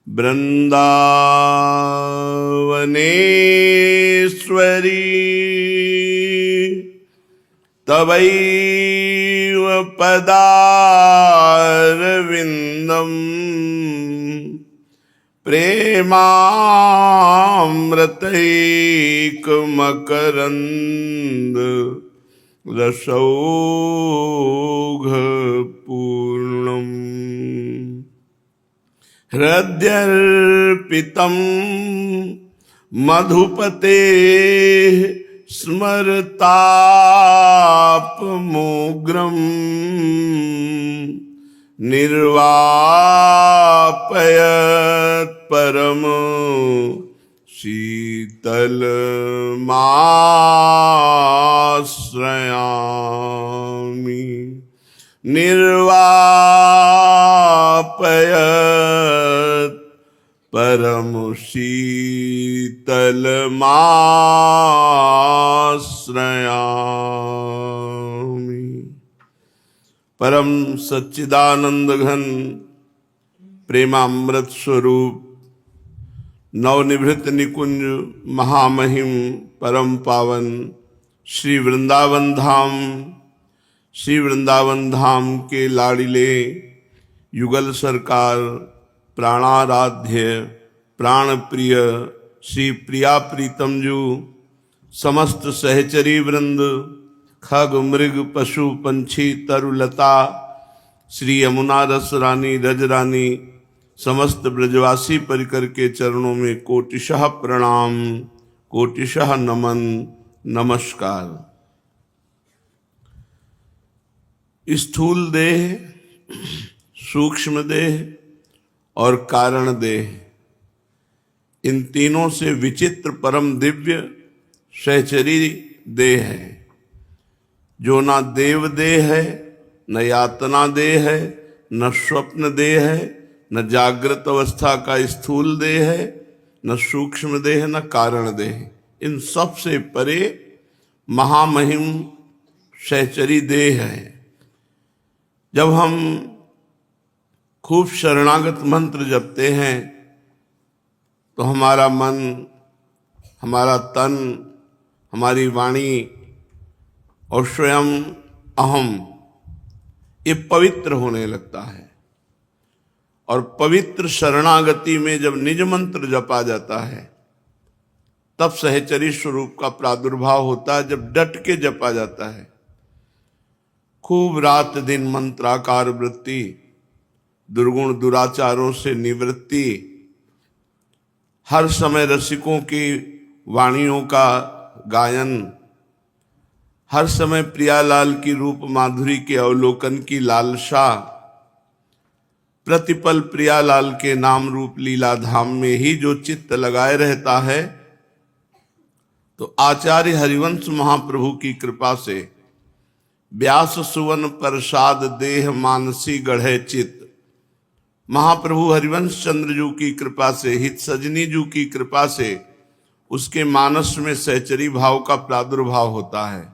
वृन्दावनेश्वरी तवैव पदारविन्दम् प्रेमामृतैकमकरन्द रसौघपूर्णम् हृद्यर्पितं मधुपते स्मरतापमोग्रम् निर्वापयत् परम शीतलमाश्रयामि निर्वापयत् परम शीतलमाश्रयामि। परम सच्चिदानंद घन प्रेमामृत स्वरूप नवनिभृत निकुंज महामहिम परम पावन श्री वृंदावन धाम के लाडिले युगल सरकार प्राणाराध्य प्राण प्रिय श्री प्रिया प्रीतम जू, समस्त सहचरी वृंद, खग मृग पशु पंछी तरुलता, श्री यमुना रस रानी रज रानी, समस्त ब्रजवासी परिकर के चरणों में कोटिशः प्रणाम, कोटिशः नमन, नमस्कार। स्थूल देह, सूक्ष्म देह और कारण देह, इन तीनों से विचित्र परम दिव्य सहचरी देह है, जो ना देव देह है, न यातना देह है, न स्वप्न देह है, न जागृत अवस्था का स्थूल देह है, न सूक्ष्म देह, न कारण देह। इन सब से परे महामहिम सहचरी देह है। जब हम खूब शरणागत मंत्र जपते हैं तो हमारा मन, हमारा तन, हमारी वाणी और स्वयं अहम ये पवित्र होने लगता है। और पवित्र शरणागति में जब निज मंत्र जपा जाता है तब सहचरी स्वरूप का प्रादुर्भाव होता है। जब डट के जपा जाता है, खूब रात दिन मंत्राकार वृत्ति, दुर्गुण दुराचारों से निवृत्ति, हर समय रसिकों की वाणियों का गायन, हर समय प्रियालाल की रूप माधुरी के अवलोकन की लालसा, प्रतिपल प्रियालाल के नाम रूप लीला धाम में ही जो चित्त लगाए रहता है, तो आचार्य हरिवंश महाप्रभु की कृपा से व्यास सुवन प्रसाद देह मानसी गढ़े चित्त, महाप्रभु हरिवंश चंद्र जू की कृपा से, हित सजनी जू की कृपा से उसके मानस में सहचरी भाव का प्रादुर्भाव होता है।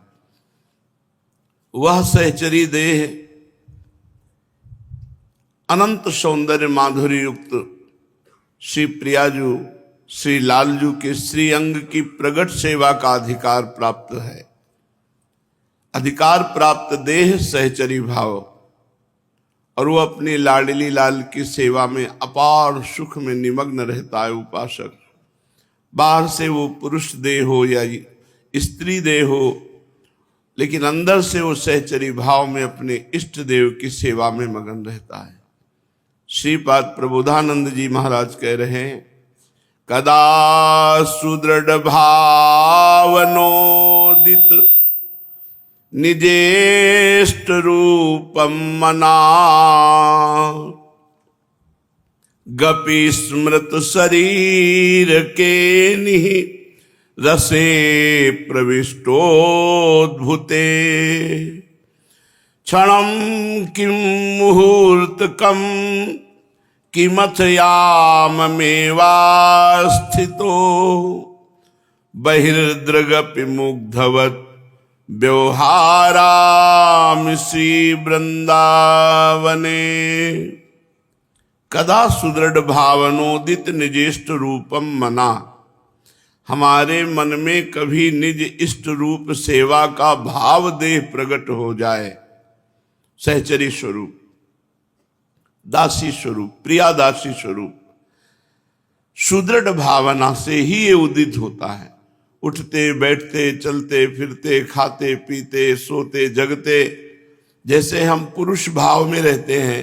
वह सहचरी देह अनंत सौंदर्य माधुर्य युक्त श्री प्रियाजू, श्री लालजू के श्री अंग की प्रगट सेवा का अधिकार प्राप्त है। अधिकार प्राप्त देह सहचरी भाव, और वो अपनी लाडली लाल की सेवा में अपार सुख में निमग्न रहता है उपासक। बाहर से वो पुरुष देह हो या स्त्री देह हो, लेकिन अंदर से वो सहचरी भाव में अपने इष्ट देव की सेवा में मगन रहता है। श्रीपाद प्रबोधानंद जी महाराज कह रहे हैं, कदा सुदृढ़ भावनोदित निजेष्ट रूपम मना, गपि स्मृत शरीर के निहि रसे प्रविष्टोद्भुते, क्षणम किम मुहूर्तकम किमथ याममेवास्थितो, बहिर्दृगपि मुग्धवत् व्यवहारामि श्री वृंदावने, कदा सुदृढ़ भावनोदित निजेष्ट रूपम मना। हमारे मन में कभी निज इष्ट रूप सेवा का भाव देह प्रकट हो जाए। सहचरी स्वरूप, दासी स्वरूप, प्रिया दासी स्वरूप, सुदृढ़ भावना से ही ये उदित होता है। उठते बैठते चलते फिरते खाते पीते सोते जगते जैसे हम पुरुष भाव में रहते हैं,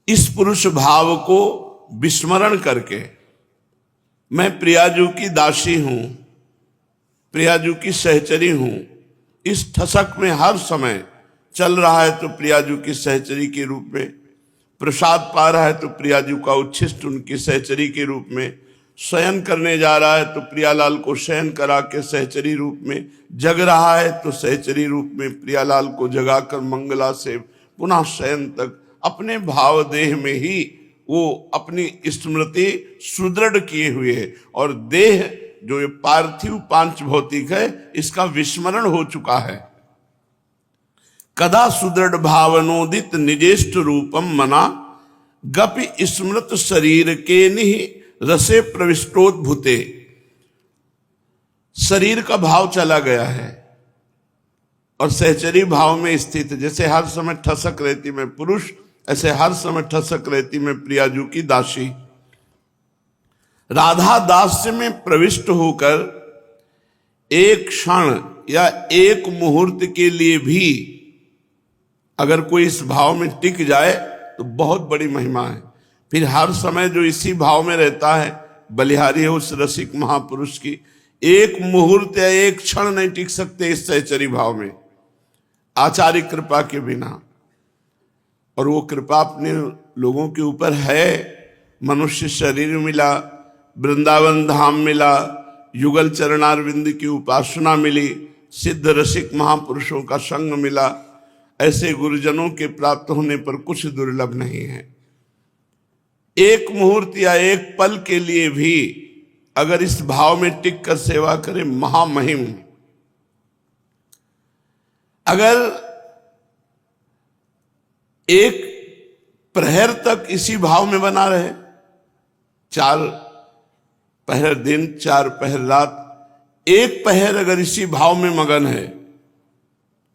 इस पुरुष भाव को विस्मरण करके मैं प्रियाजू की दासी हूं, प्रियाजू की सहचरी हूं, इस ठसक में हर समय चल रहा है तो प्रियाजू की सहचरी के रूप में, प्रसाद पा रहा है तो प्रियाजू का उच्छिष्ट उनकी सहचरी के रूप में, शयन करने जा रहा है तो प्रियालाल को शयन करा के सहचरी रूप में, जग रहा है तो सहचरी रूप में प्रियालाल को जगाकर मंगला से पुनः शयन तक अपने भाव देह में ही वो अपनी स्मृति सुदृढ़ किए हुए है। और देह जो ये पार्थिव पांच भौतिक है इसका विस्मरण हो चुका है। कदा सुदृढ़ भावनोदित निजेष्ट रूपम मना, गपि स्मृत शरीर के निह रसे प्रविष्टोद्भुते। शरीर का भाव चला गया है और सहचरी भाव में स्थित है। जैसे हर समय ठसक रहती मैं पुरुष, ऐसे हर समय ठसक रहती मैं प्रियाजू की दासी। राधा दास्य में प्रविष्ट होकर एक क्षण या एक मुहूर्त के लिए भी अगर कोई इस भाव में टिक जाए तो बहुत बड़ी महिमा है। फिर हर समय जो इसी भाव में रहता है बलिहारी है उस रसिक महापुरुष की। एक मुहूर्त या एक क्षण नहीं टिक सकते इस सहचरी भाव में आचार्य कृपा के बिना। और वो कृपा अपने लोगों के ऊपर है। मनुष्य शरीर मिला, वृंदावन धाम मिला, युगल चरणारविंद की उपासना मिली, सिद्ध रसिक महापुरुषों का संग मिला। ऐसे गुरुजनों के प्राप्त होने पर कुछ दुर्लभ नहीं है। एक मुहूर्त या एक पल के लिए भी अगर इस भाव में टिक कर सेवा करे महामहिम। अगर एक प्रहर तक इसी भाव में बना रहे, 4 पहर दिन 4 पहर रात, एक पहर अगर इसी भाव में मगन है,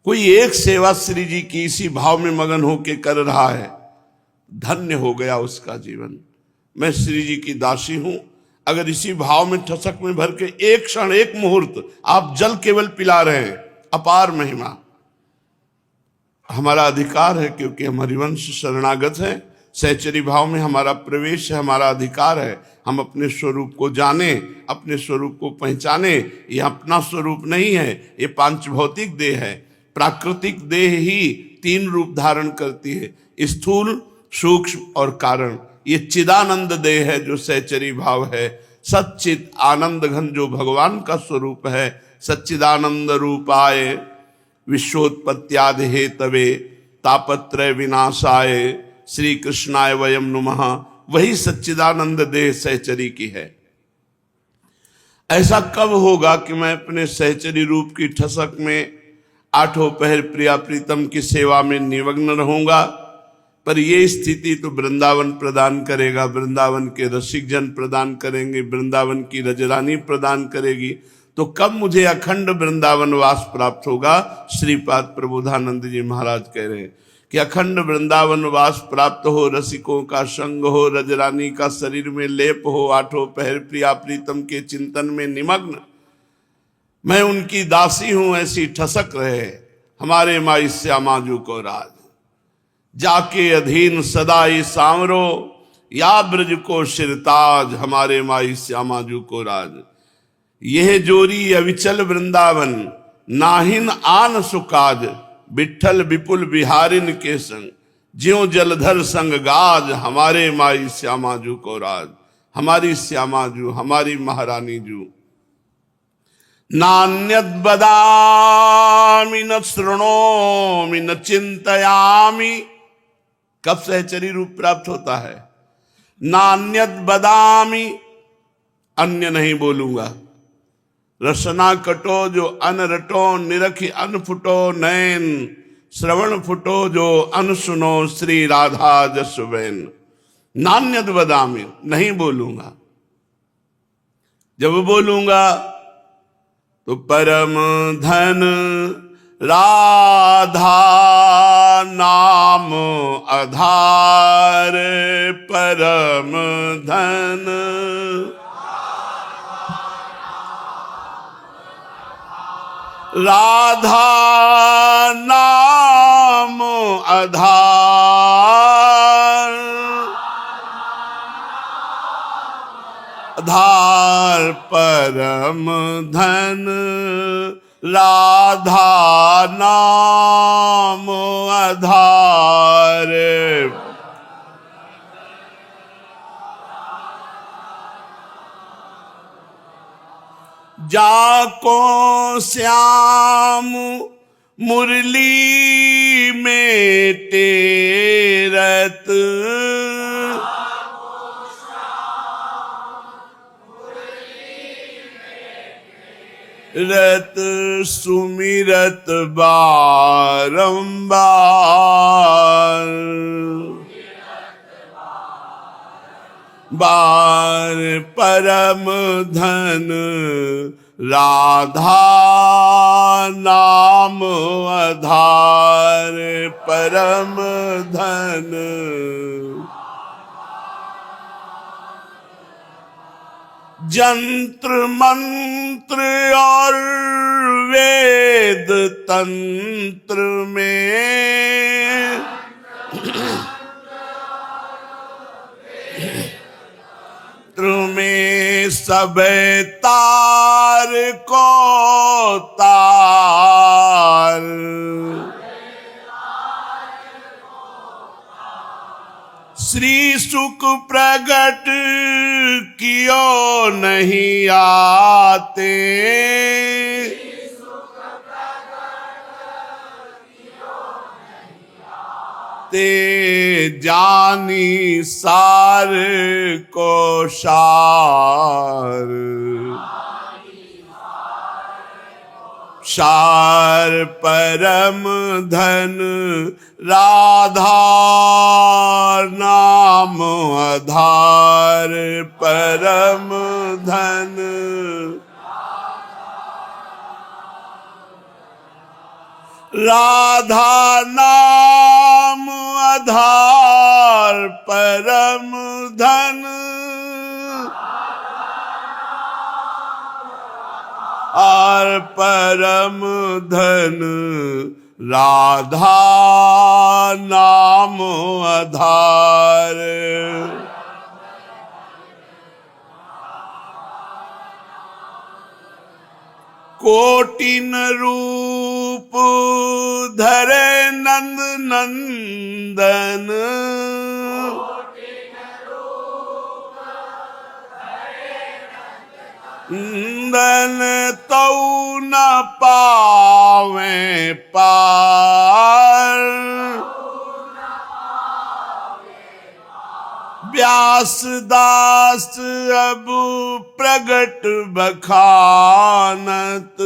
कोई एक सेवा श्री जी की इसी भाव में मगन होके कर रहा है, धन्य हो गया उसका जीवन। मैं श्री जी की दासी हूं। अगर इसी भाव में ठसक में भर के एक क्षण एक मुहूर्त आप जल केवल पिला रहे हैं, अपार महिमा। हमारा अधिकार है क्योंकि हम हरिवंश शरणागत हैं। सहचरी भाव में हमारा प्रवेश है, हमारा अधिकार है। हम अपने स्वरूप को जाने, अपने स्वरूप को पहचाने। यह अपना स्वरूप नहीं है, ये पांच भौतिक देह है। प्राकृतिक देह ही 3 रूप धारण करती है, स्थूल, सूक्ष्म और कारण। ये चिदानंद देह है जो सहचरी भाव है। सच्चित आनंद घन जो भगवान का स्वरूप है। सच्चिदानंद रूपाय विश्वोत्पत्त्यादि हेतवे तापत्रय विनाशाय श्री कृष्णाय वयम नुमः। वही सच्चिदानंद देह सहचरी की है। ऐसा कब होगा कि मैं अपने सहचरी रूप की ठसक में 8 पहर प्रिया प्रीतम की सेवा में निमग्न रहूंगा। पर ये स्थिति तो वृंदावन प्रदान करेगा, वृंदावन के रसिक जन प्रदान करेंगे, वृंदावन की रजरानी प्रदान करेगी। तो कब मुझे अखंड वृंदावन वास प्राप्त होगा? श्रीपाद प्रबोधानंद जी महाराज कह रहे हैं कि अखंड वृंदावन वास प्राप्त हो, रसिकों का संग हो, रजरानी का शरीर में लेप हो, 8 पहर प्रिया प्रीतम के चिंतन में निमग्न मैं उनकी दासी हूं ऐसी ठसक रहे हमारे माई श्यामाजू को राज। जाके अधीन सदाई सांवरो या ब्रज को शिरताज, हमारे माई श्यामाजू को राज। यह जोरी अविचल वृंदावन नाहिन आन सुकाज, बिट्ठल विपुल बिहारिन के संग ज्यों जलधर संग गाज, हमारे माई श्यामाजू को राज। हमारी श्यामाजू, हमारी महारानी जू। नान्यद बदामि न शृणोमि न चिंतयामि। कब सहचरी रूप प्राप्त होता है? नान्यद बदामि, अन्य नहीं बोलूंगा। रसना कटो जो अन रटो, निरखी अन फुटो नैन, श्रवण फुटो जो अनसुनो श्री राधा जसुबेन। नान्यद वदामि, नहीं बोलूंगा। जब बोलूंगा तो परम धन राधा नाम आधार, परम धन राधा नाम आधार, आधार परम धन राधा नाम आधार। जाको श्याम मुरली में तेरत, रत सुमिरत बारंबार, बार परम धन राधा नाम आधार, परम धन जंत्र मंत्र और वेद तंत्र में, में सब तार को तार, श्री सुख प्रगट कियो नहीं आते, ते जानी सार को सार, सार परम धन राधा नाम आधार, परम धन राधा नाम आधार, परम धन और परम धन राधा नाम आधार। कोटिन रूप धरे नंद नंदन, नंदन तौ न पावे पार, व्यास दास अब प्रगट बखानत,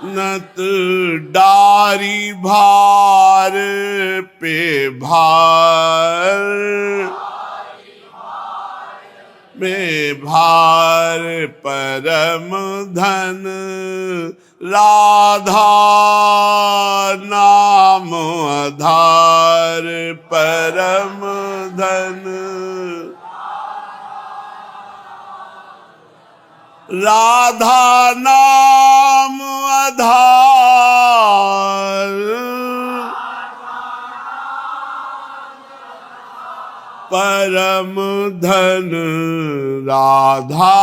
नत डारी भार पे भार, में भार परम धन राधा नाम आधार, परम धन राधा नाम आधार, परम धन राधा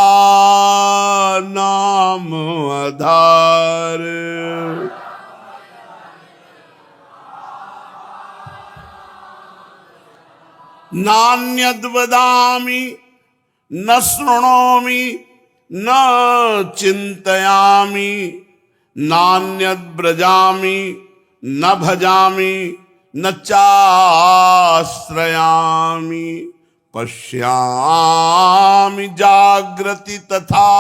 नाम आधार। नान्यद् वदामि न शृणोमि न चिंतयामि, नान्यद् ब्रजामि न भजामि न चाश्रयामि, पश्यामि जाग्रति तथा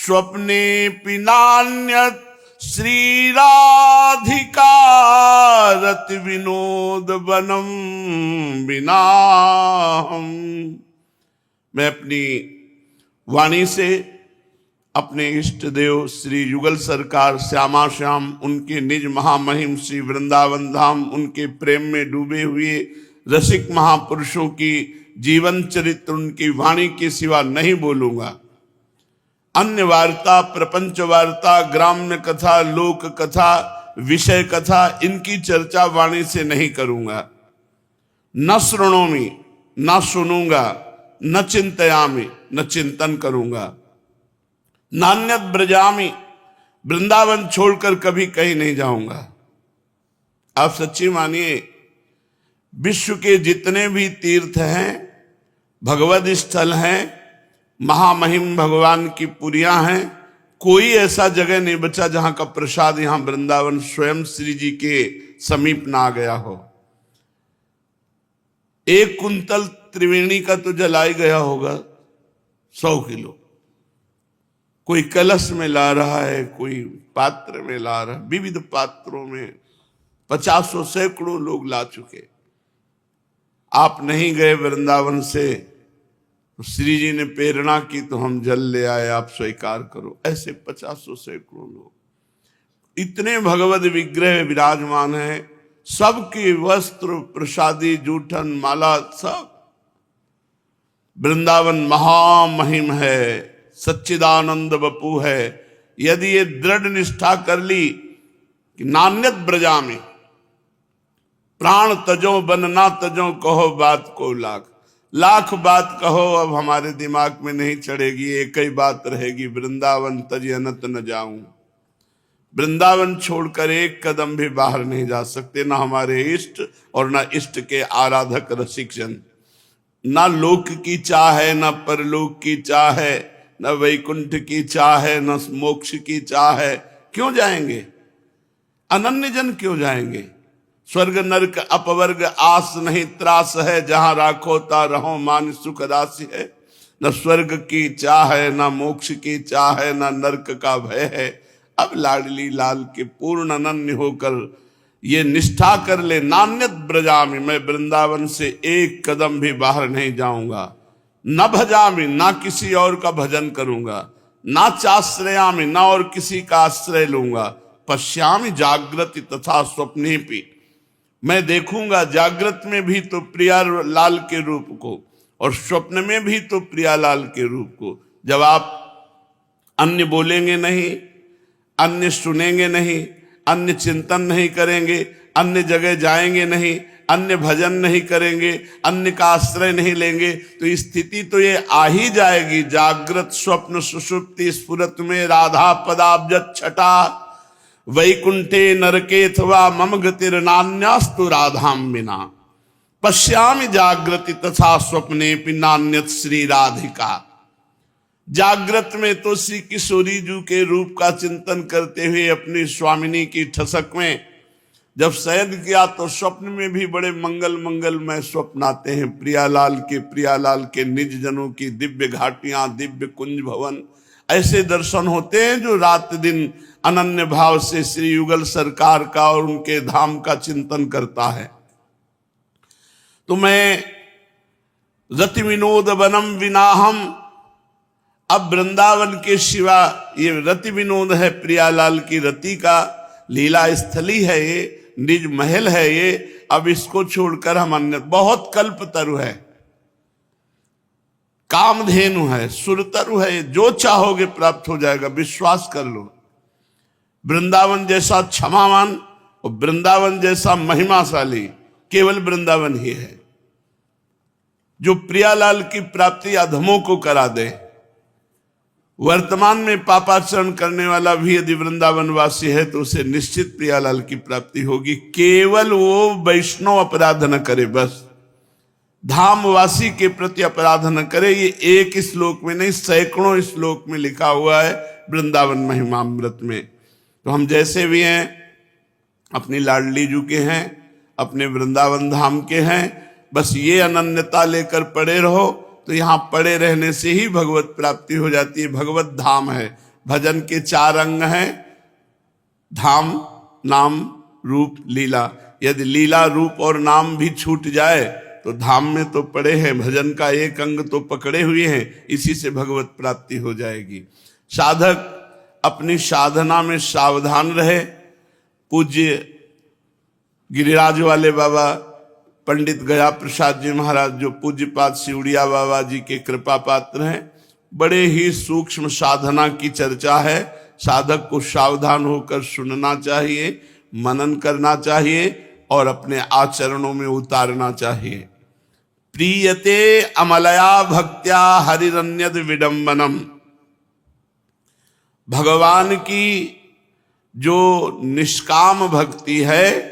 स्वप्ने पिनान्यत श्रीराधिका रति विनोद बनम विनाहम। मैं अपनी वाणी से अपने इष्ट देव श्री युगल सरकार श्यामा श्याम, उनके निज महामहिम श्री वृंदावन धाम, उनके प्रेम में डूबे हुए रसिक महापुरुषों की जीवन चरित्र, उनकी वाणी के सिवा नहीं बोलूंगा। अन्य वार्ता, प्रपंच वार्ता, ग्राम्य कथा, लोक कथा, विषय कथा, इनकी चर्चा वाणी से नहीं करूंगा। न श्रृणोमि, न सुनूंगा, न चिंतयामि, न चिंतन करूंगा। नान्यत ब्रजामि, वृंदावन छोड़कर कभी कहीं नहीं जाऊंगा। आप सच्ची मानिए, विश्व के जितने भी तीर्थ हैं, भगवद स्थल हैं, महामहिम भगवान की पुरियां हैं, कोई ऐसा जगह नहीं बचा जहां का प्रसाद यहां वृंदावन स्वयं श्री जी के समीप ना आ गया हो। 1 कुंतल त्रिवेणी का तो जलाई गया होगा 100 किलो। कोई कलश में ला रहा है, कोई पात्र में ला रहा है, विविध पात्रों में 50 सैकड़ों लोग ला चुके। आप नहीं गए वृंदावन से, श्री जी ने प्रेरणा की तो हम जल ले आए, आप स्वीकार करो। ऐसे 50 सैकड़ों लोग, इतने भगवद विग्रह विराजमान हैं, सबके वस्त्र, प्रसादी, जूठन, माला, सब। वृंदावन महामहिम है, सच्चिदानंद बपू है। यदि ये दृढ़ निष्ठा कर ली कि नान्यत ब्रजामि, प्राण तजो बन ना तजो, कहो बात को लाख, लाख बात कहो, अब हमारे दिमाग में नहीं चढ़ेगी, एक ही बात रहेगी, वृंदावन तज अनत न जाऊं। वृंदावन छोड़कर एक कदम भी बाहर नहीं जा सकते, ना हमारे इष्ट और ना इष्ट के आराधक रसिक जन। ना लोक की चाह है, ना परलोक की चाह है, न वैकुंठ की चाह है, न मोक्ष की चाह है। क्यों जाएंगे? अनन्य जन क्यों जाएंगे? स्वर्ग नरक अपवर्ग आस नहीं त्रास है, जहां राखो ता रहो मान सुख राशि है। न स्वर्ग की चाह है, न मोक्ष की चाह है, न नरक का भय है। अब लाडली लाल के पूर्ण अनन्य होकर ये निष्ठा कर ले, नान्यत ब्रजामि, मैं वृंदावन से एक कदम भी बाहर नहीं जाऊंगा। न भजामि, ना किसी और का भजन करूंगा। ना चाश्रयामि, ना और किसी का आश्रय लूंगा। पश्यामि जागृति तथा स्वप्ने भी, मैं देखूंगा जागृत में भी तो प्रिया लाल के रूप को, और स्वप्न में भी तो प्रिया लाल के रूप को। जब आप अन्य बोलेंगे नहीं, अन्य सुनेंगे नहीं, अन्य चिंतन नहीं करेंगे, अन्य जगह जाएंगे नहीं, अन्य भजन नहीं करेंगे, अन्य का आश्रय नहीं लेंगे, तो स्थिति तो ये आ ही जाएगी। जागृत स्वप्न सुषुप्ति स्फुरत में राधा पदाब्ज छटा, वैकुंठे नरके अथवा मम गतिर्नान्यास्तु राधाम बिना। पश्यामि जागृति तथा स्वप्ने नान्यत श्री राधिका। जागृत में तो श्री किशोरी जी के रूप का चिंतन करते हुए अपनी स्वामिनी की ठसक में जब शयन किया, तो स्वप्न में भी बड़े मंगलमय स्वप्न आते हैं। प्रियालाल के निज जनों की दिव्य घाटियां, दिव्य कुंज भवन, ऐसे दर्शन होते हैं जो रात दिन अनन्य भाव से श्री युगल सरकार का और उनके धाम का चिंतन करता है। तो मैं रति विनोद वनम विनाहम, अब वृंदावन के सिवा ये रति विनोद है, प्रियालाल की रति का लीला स्थली है, ये निज महल है ये। अब इसको छोड़कर हम अन्य, बहुत कल्पतरु है, कामधेनु है, सुरतरु है, जो चाहोगे प्राप्त हो जाएगा, विश्वास कर लो। वृंदावन जैसा क्षमावान और वृंदावन जैसा महिमाशाली केवल वृंदावन ही है, जो प्रियालाल की प्राप्ति अधमों को करा दे। वर्तमान में पापाचरण करने वाला भी यदि वृंदावन वासी है तो उसे निश्चित प्रियालाल की प्राप्ति होगी। केवल वो वैष्णव अपराध न करे, बस धामवासी के प्रति अपराध न करे। ये एक श्लोक में नहीं, सैकड़ों श्लोक में लिखा हुआ है वृंदावन महिमामृत में। तो हम जैसे भी हैं, अपनी लाडली जू के हैं, अपने वृंदावन धाम के हैं, बस ये अनन्यता लेकर पड़े रहो, तो यहाँ पड़े रहने से ही भगवत प्राप्ति हो जाती है। भगवत धाम है, भजन के 4 अंग हैं, धाम, नाम, रूप, लीला। यदि लीला, रूप और नाम भी छूट जाए तो धाम में तो पड़े हैं, भजन का एक अंग तो पकड़े हुए हैं, इसी से भगवत प्राप्ति हो जाएगी। साधक अपनी साधना में सावधान रहे। पूज्य गिरिराज वाले बाबा पंडित गया प्रसाद जी महाराज, जो पूज्यपाद सिउड़िया बाबा जी के कृपा पात्र हैं, बड़े ही सूक्ष्म साधना की चर्चा है। साधक को सावधान होकर सुनना चाहिए, मनन करना चाहिए और अपने आचरणों में उतारना चाहिए। प्रीयते अमलया भक्त्या हरिरन्यद विडंबनम। भगवान की जो निष्काम भक्ति है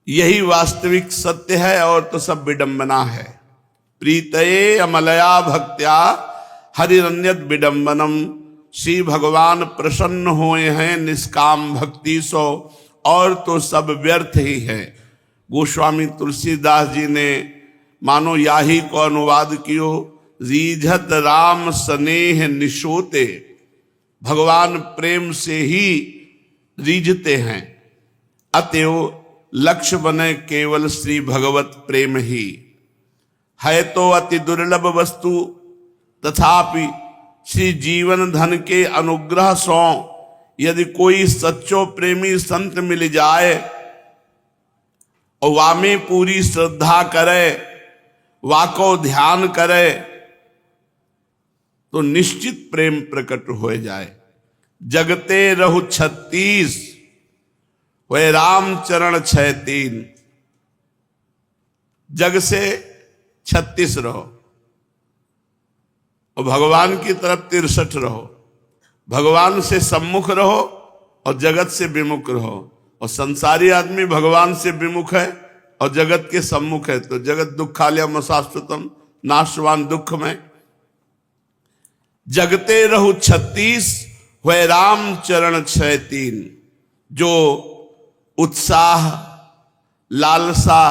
यही वास्तविक सत्य है, और तो सब विडंबना है। प्रीतये अमलया भक्त्या हरिरन्यद विडंबनम। श्री भगवान प्रसन्न हुए हैं निष्काम भक्ति सो, और तो सब व्यर्थ ही है। गोस्वामी तुलसीदास जी ने मानो याही को अनुवाद कियो, रीझत राम स्नेह निशोते। भगवान प्रेम से ही रीझते हैं, अतएव लक्ष्य बने केवल श्री भगवत प्रेम ही। है तो अति दुर्लभ वस्तु, तथापि श्री जीवन धन के अनुग्रह सो यदि कोई सच्चो प्रेमी संत मिल जाए और वामे पूरी श्रद्धा करे, वाको ध्यान करे, तो निश्चित प्रेम प्रकट हो जाए। जगते रहु 36 वह राम चरण 6-3। जग से 36 रहो और भगवान की तरफ 63 रहो। भगवान से सम्मुख रहो और जगत से विमुख रहो। और संसारी आदमी भगवान से विमुख है और जगत के सम्मुख है, तो जगत दुखालयम शाश्वतम, नाशवान दुख में। जगते रहु 36 वह राम चरण 6-3। जो उत्साह, लालसा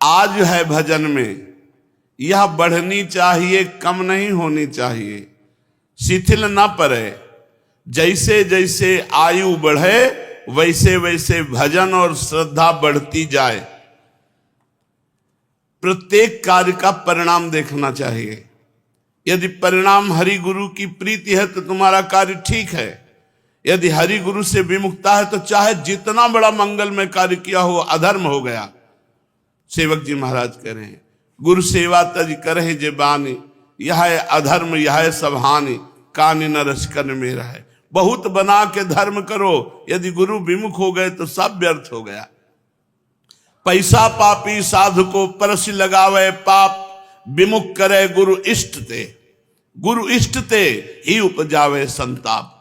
आज है भजन में, यह बढ़नी चाहिए, कम नहीं होनी चाहिए, शिथिल न पड़े। जैसे जैसे आयु बढ़े वैसे वैसे भजन और श्रद्धा बढ़ती जाए। प्रत्येक कार्य का परिणाम देखना चाहिए। यदि परिणाम हरि गुरु की प्रीति है तो तुम्हारा कार्य ठीक है। यदि हरि गुरु से विमुखता है तो चाहे जितना बड़ा मंगलमय कार्य किया हो, अधर्म हो गया। सेवक जी महाराज कह रहे हैं, गुरु सेवा तज करे जे बानी, यह है अधर्म यह है सब हानि, कानी न रसकन में रहे। बहुत बना के धर्म करो, यदि गुरु विमुख हो गए तो सब व्यर्थ हो गया। पैसा पापी साधु को परस लगावे पाप, विमुख करे गुरु इष्ट ते। गुरु इष्ट ते ही उपजावे संताप।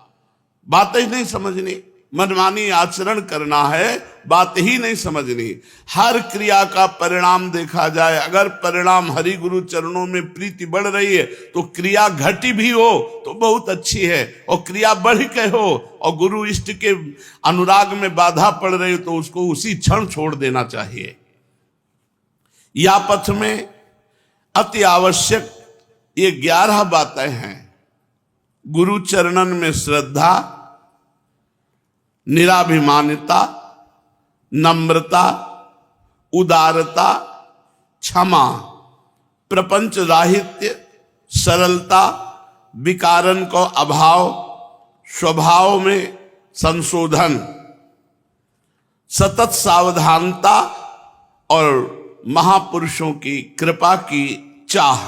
बात ही नहीं समझनी, मनमानी आचरण करना है, बात ही नहीं समझनी। हर क्रिया का परिणाम देखा जाए। अगर परिणाम हरि गुरु चरणों में प्रीति बढ़ रही है तो क्रिया घटी भी हो तो बहुत अच्छी है, और क्रिया बढ़ के हो और गुरु इष्ट के अनुराग में बाधा पड़ रही हो तो उसको उसी क्षण छोड़ देना चाहिए। या पथ में अति आवश्यक ये 11 बातें हैं। गुरु चरणन में श्रद्धा, निराभिमानिता, नम्रता, उदारता, क्षमा, प्रपंच राहित्य, सरलता, विकारन को अभाव, स्वभाव में संशोधन, सतत सावधानता और महापुरुषों की कृपा की चाह।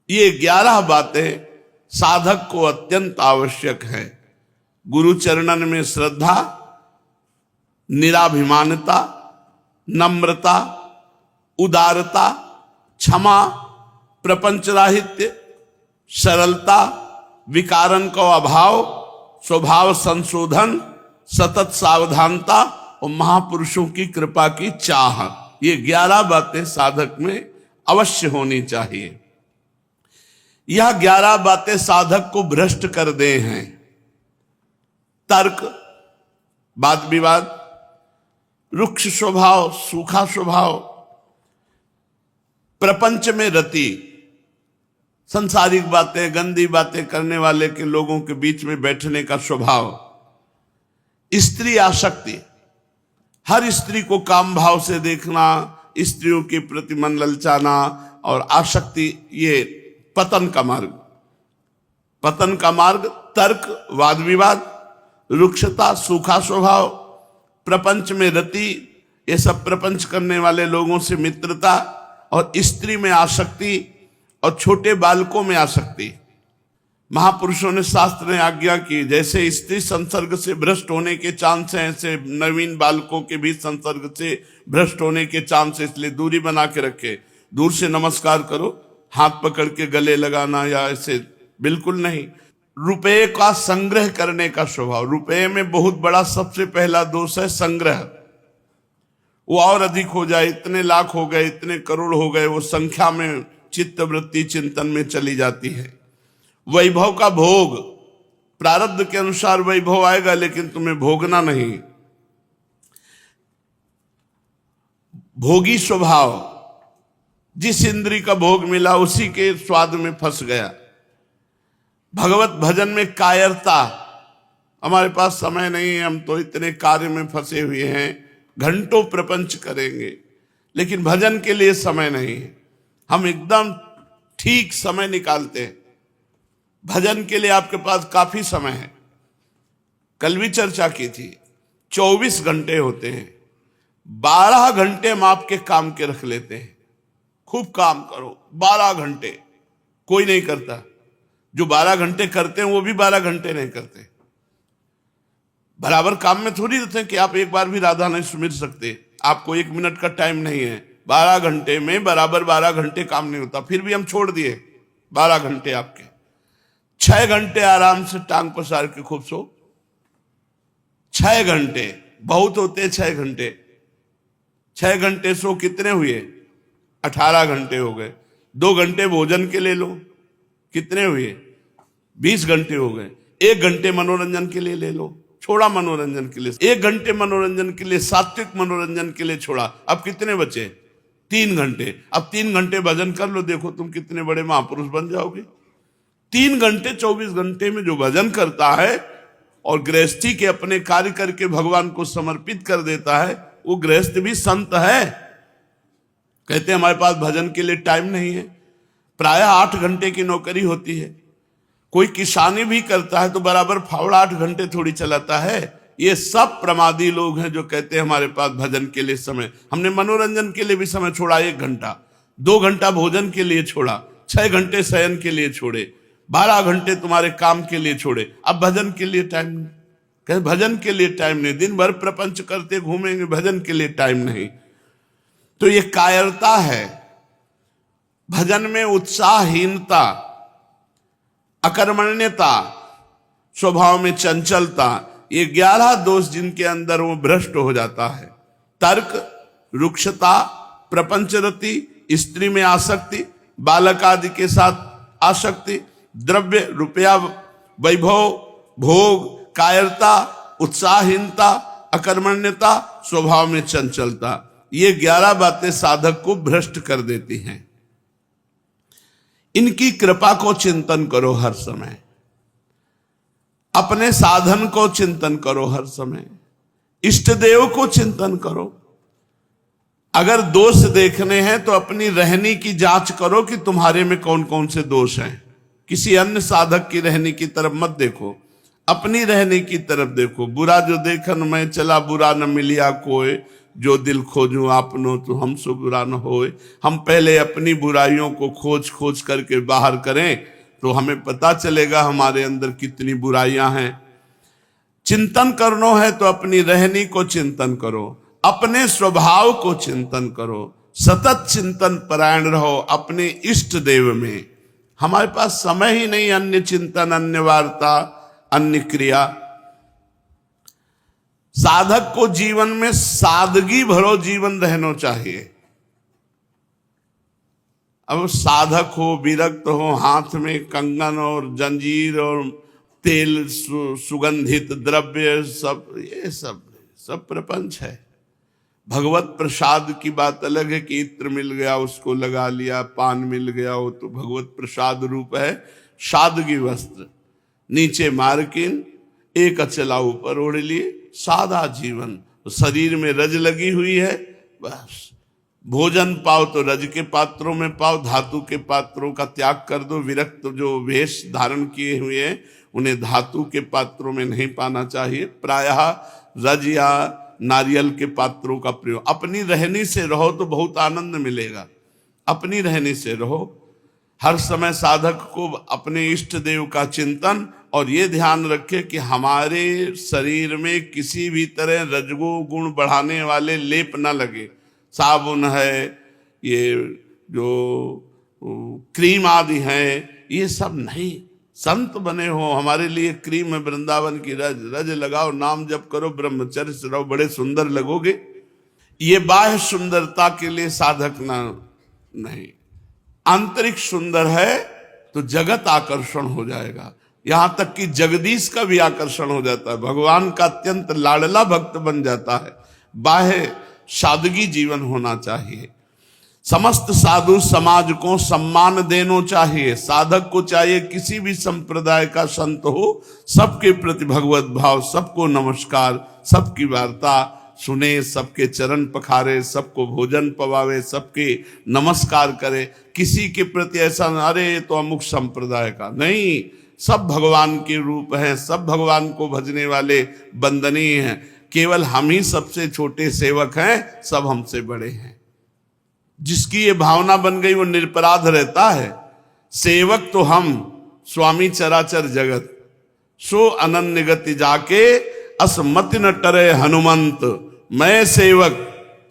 ये 11 बातें साधक को अत्यंत आवश्यक है। गुरु चरणन में श्रद्धा, निराभिमानता, नम्रता, उदारता, क्षमा, प्रपंच राहित्य, सरलता, विकारन का अभाव, स्वभाव संशोधन, सतत सावधानता और महापुरुषों की कृपा की चाह। ये 11 बातें साधक में अवश्य होनी चाहिए। यह 11 बातें साधक को भ्रष्ट कर दे हैं। तर्क, वाद विवाद, रुक्ष स्वभाव, सूखा स्वभाव, प्रपंच में रति, संसारिक बातें, गंदी बातें करने वाले के लोगों के बीच में बैठने का स्वभाव, स्त्री आसक्ति, हर स्त्री को काम भाव से देखना, स्त्रियों के प्रति मन ललचाना और आसक्ति, ये पतन का मार्ग। पतन का मार्ग तर्क, वाद विवाद, रुक्षता, सूखा स्वभाव, प्रपंच में रति, ये सब प्रपंच करने वाले लोगों से मित्रता, और स्त्री में आसक्ति और छोटे बालकों में आसक्ति। महापुरुषों ने, शास्त्र ने आज्ञा की, जैसे स्त्री संसर्ग से भ्रष्ट होने के चांस हैं, ऐसे नवीन बालकों के भी संसर्ग से भ्रष्ट होने के चांस है, इसलिए दूरी बना के रखे। दूर से नमस्कार करो, हाथ पकड़ के गले लगाना या ऐसे बिल्कुल नहीं। रुपये का संग्रह करने का स्वभाव, रुपये में बहुत बड़ा सबसे पहला दोष है संग्रह। वो और अधिक हो जाए, इतने लाख हो गए, इतने करोड़ हो गए, वो संख्या में चित्त वृत्ति चिंतन में चली जाती है। वैभव का भोग, प्रारब्ध के अनुसार वैभव आएगा, लेकिन तुम्हें भोगना नहीं। भोगी स्वभाव, जिस इंद्री का भोग मिला उसी के स्वाद में फंस गया। भगवत भजन में कायरता, हमारे पास समय नहीं है, हम तो इतने कार्य में फंसे हुए हैं, घंटों प्रपंच करेंगे, लेकिन भजन के लिए समय नहीं है। हम एकदम ठीक समय निकालते हैं, भजन के लिए आपके पास काफी समय है। कल भी चर्चा की थी, 24 घंटे होते हैं, 12 घंटे हम आपके काम के रख लेते हैं। खूब काम करो, 12 घंटे कोई नहीं करता। जो 12 घंटे करते हैं वो भी 12 घंटे नहीं करते। बराबर काम में थोड़ी रहते हैं कि आप एक बार भी राधा नहीं सुमिर सकते, आपको 1 मिनट का टाइम नहीं है। 12 घंटे में बराबर 12 घंटे काम नहीं होता, फिर भी हम छोड़ दिए 12 घंटे आपके। 6 घंटे आराम से टांग पसार के खूब सो। 6 घंटे बहुत होते, 6 घंटे। 6 घंटे सो कितने हुए? 18 घंटे हो गए। 2 घंटे भोजन के ले लो, कितने हुए? 20 घंटे हो गए। 1 घंटे मनोरंजन के लिए ले लो, छोड़ा मनोरंजन के लिए। 1 घंटे मनोरंजन के लिए, सात्विक मनोरंजन के लिए छोड़ा। अब कितने बचे? 3 घंटे। अब 3 घंटे भजन कर लो, देखो तुम कितने बड़े महापुरुष बन जाओगे। 3 घंटे 24 घंटे में जो भजन करता है और गृहस्थी के अपने कार्य करके भगवान को समर्पित कर देता है, वो गृहस्थ भी संत है। कहते हैं हमारे पास भजन के लिए टाइम नहीं है। प्रायः 8 घंटे की नौकरी होती है। कोई किसानी भी करता है तो बराबर फावड़ा 8 घंटे थोड़ी चलाता है। ये सब प्रमादी लोग हैं जो कहते हैं हमारे पास भजन के लिए समय। हमने मनोरंजन के लिए भी समय छोड़ा, 1 घंटा, 2 घंटा भोजन के लिए छोड़ा, 6 घंटे शयन के लिए छोड़े, 12 घंटे तुम्हारे काम के लिए छोड़े। अब भजन के लिए टाइम नहीं, कहे भजन के लिए टाइम नहीं। दिन भर प्रपंच करते घूमेंगे, भजन के लिए टाइम नहीं। तो ये कायरता है। भजन में उत्साहहीनता, अकर्मण्यता, स्वभाव में चंचलता, ये 11 दोष जिनके अंदर वो भ्रष्ट हो जाता है। तर्क, रुक्षता, प्रपंचरति, स्त्री में आसक्ति, बालक आदि के साथ आसक्ति, द्रव्य, रुपया, वैभव, भोग, कायरता, उत्साहहीनता, अकर्मण्यता, स्वभाव में चंचलता, ये 11 बातें साधक को भ्रष्ट कर देती हैं। इनकी कृपा को चिंतन करो हर समय, अपने साधन को चिंतन करो हर समय, इष्ट देव को चिंतन करो। अगर दोष देखने हैं तो अपनी रहनी की जांच करो कि तुम्हारे में कौन कौन से दोष हैं। किसी अन्य साधक की रहनी की तरफ मत देखो, अपनी रहनी की तरफ देखो। बुरा जो देखन मैं चला, बुरा न मिलिया कोई, जो दिल खोजूं आपनो तो हमसो बुरा न होए। हम पहले अपनी बुराइयों को खोज खोज करके बाहर करें तो हमें पता चलेगा हमारे अंदर कितनी बुराइयां हैं। चिंतन करना है तो अपनी रहनी को चिंतन करो, अपने स्वभाव को चिंतन करो, सतत चिंतन परायण रहो अपने इष्ट देव में। हमारे पास समय ही नहीं अन्य चिंतन, अन्य वार्ता, अन्य क्रिया। साधक को जीवन में सादगी भरो जीवन रहना चाहिए। अब साधक हो, विरक्त हो, हाथ में कंगन और जंजीर और तेल, सुगंधित द्रव्य, सब ये सब प्रपंच है। भगवत प्रसाद की बात अलग है कि इत्र मिल गया उसको लगा लिया, पान मिल गया हो तो भगवत प्रसाद रूप है। सादगी वस्त्र, नीचे मार्किन, एक अचला ऊपर ओढ़ लिए, सादा जीवन। शरीर में रज लगी हुई है, बस भोजन पाओ तो रज के पात्रों में पाओ, धातु के पात्रों का त्याग कर दो। विरक्त जो वेश धारण किए हुए हैं उन्हें धातु के पात्रों में नहीं पाना चाहिए। प्रायः रज या नारियल के पात्रों का प्रयोग। अपनी रहनी से रहो तो बहुत आनंद मिलेगा, अपनी रहनी से रहो। हर समय साधक को अपने इष्ट देव का चिंतन, और ये ध्यान रखे कि हमारे शरीर में किसी भी तरह रजगो गुण बढ़ाने वाले लेप न लगे। साबुन है, ये जो क्रीम आदि हैं, ये सब नहीं। संत बने हो, हमारे लिए क्रीम है वृंदावन की रज, रज लगाओ, नाम जप करो, ब्रह्मचर्य से रहो, बड़े सुंदर लगोगे। ये बाह्य सुंदरता के लिए साधक ना नहीं, आंतरिक सुंदर है तो जगत आकर्षण हो जाएगा। यहां तक कि जगदीश का भी आकर्षण हो जाता है, भगवान का अत्यंत लाडला भक्त बन जाता है। बाह्य सादगी जीवन होना चाहिए। समस्त साधु समाज को सम्मान देना चाहिए। साधक को चाहिए किसी भी संप्रदाय का संत हो, सबके प्रति भगवत भाव, सबको नमस्कार, सबकी वार्ता सुने, सबके चरण पखारे, सबको भोजन पवावे, सबके नमस्कार करे। किसी के प्रति ऐसा अरे तो अमुक संप्रदाय का नहीं, सब भगवान के रूप हैं, सब भगवान को भजने वाले वंदनीय हैं। केवल हम ही सबसे छोटे सेवक हैं, सब हमसे बड़े हैं। जिसकी ये भावना बन गई वो निरपराध रहता है। सेवक तो हम, स्वामी चराचर जगत, सो अनन्य गति जाके असमति न टरे हनुमंत, मैं सेवक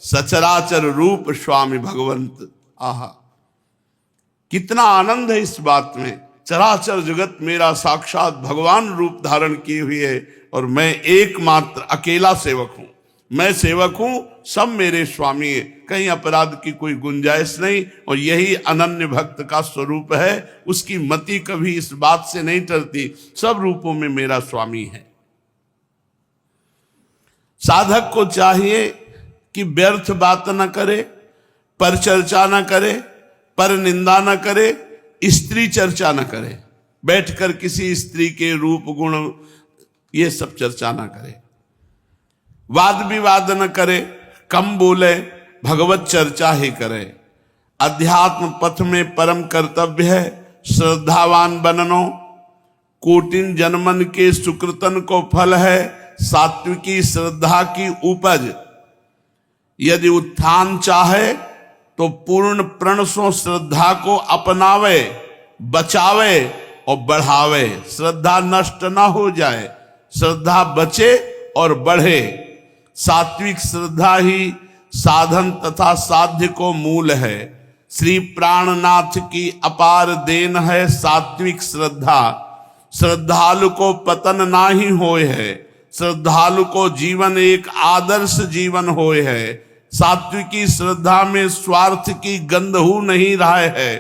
सचराचर रूप स्वामी भगवंत। आहा, कितना आनंद है इस बात में। चराचर जगत मेरा साक्षात भगवान रूप धारण किए हुए है और मैं एकमात्र अकेला सेवक हूं। मैं सेवक हूं, सब मेरे स्वामी है, कहीं अपराध की कोई गुंजाइश नहीं। और यही अनन्य भक्त का स्वरूप है। उसकी मति कभी इस बात से नहीं टलती, सब रूपों में मेरा स्वामी है। साधक को चाहिए कि व्यर्थ बात न करे, पर चर्चा न करे, पर निंदा न करे, स्त्री चर्चा न करे। बैठकर किसी स्त्री के रूप गुण ये सब चर्चा न करे, वाद विवाद न करे, कम बोले, भगवत चर्चा ही करे। अध्यात्म पथ में परम कर्तव्य है श्रद्धावान बननो, कोटिन जन्मन के सुकृतन को फल है सात्विकी श्रद्धा की उपज। यदि उत्थान चाहे तो पूर्ण प्रण सो श्रद्धा को अपनावे, बचावे और बढ़ावे। श्रद्धा नष्ट ना हो जाए, श्रद्धा बचे और बढ़े। सात्विक श्रद्धा ही साधन तथा साध्य को मूल है। श्री प्राणनाथ की अपार देन है सात्विक श्रद्धा। श्रद्धालु को पतन ना ही होए है, श्रद्धालु को जीवन एक आदर्श जीवन होए है। सात्विकी श्रद्धा में स्वार्थ की गंध हो नहीं रहा है।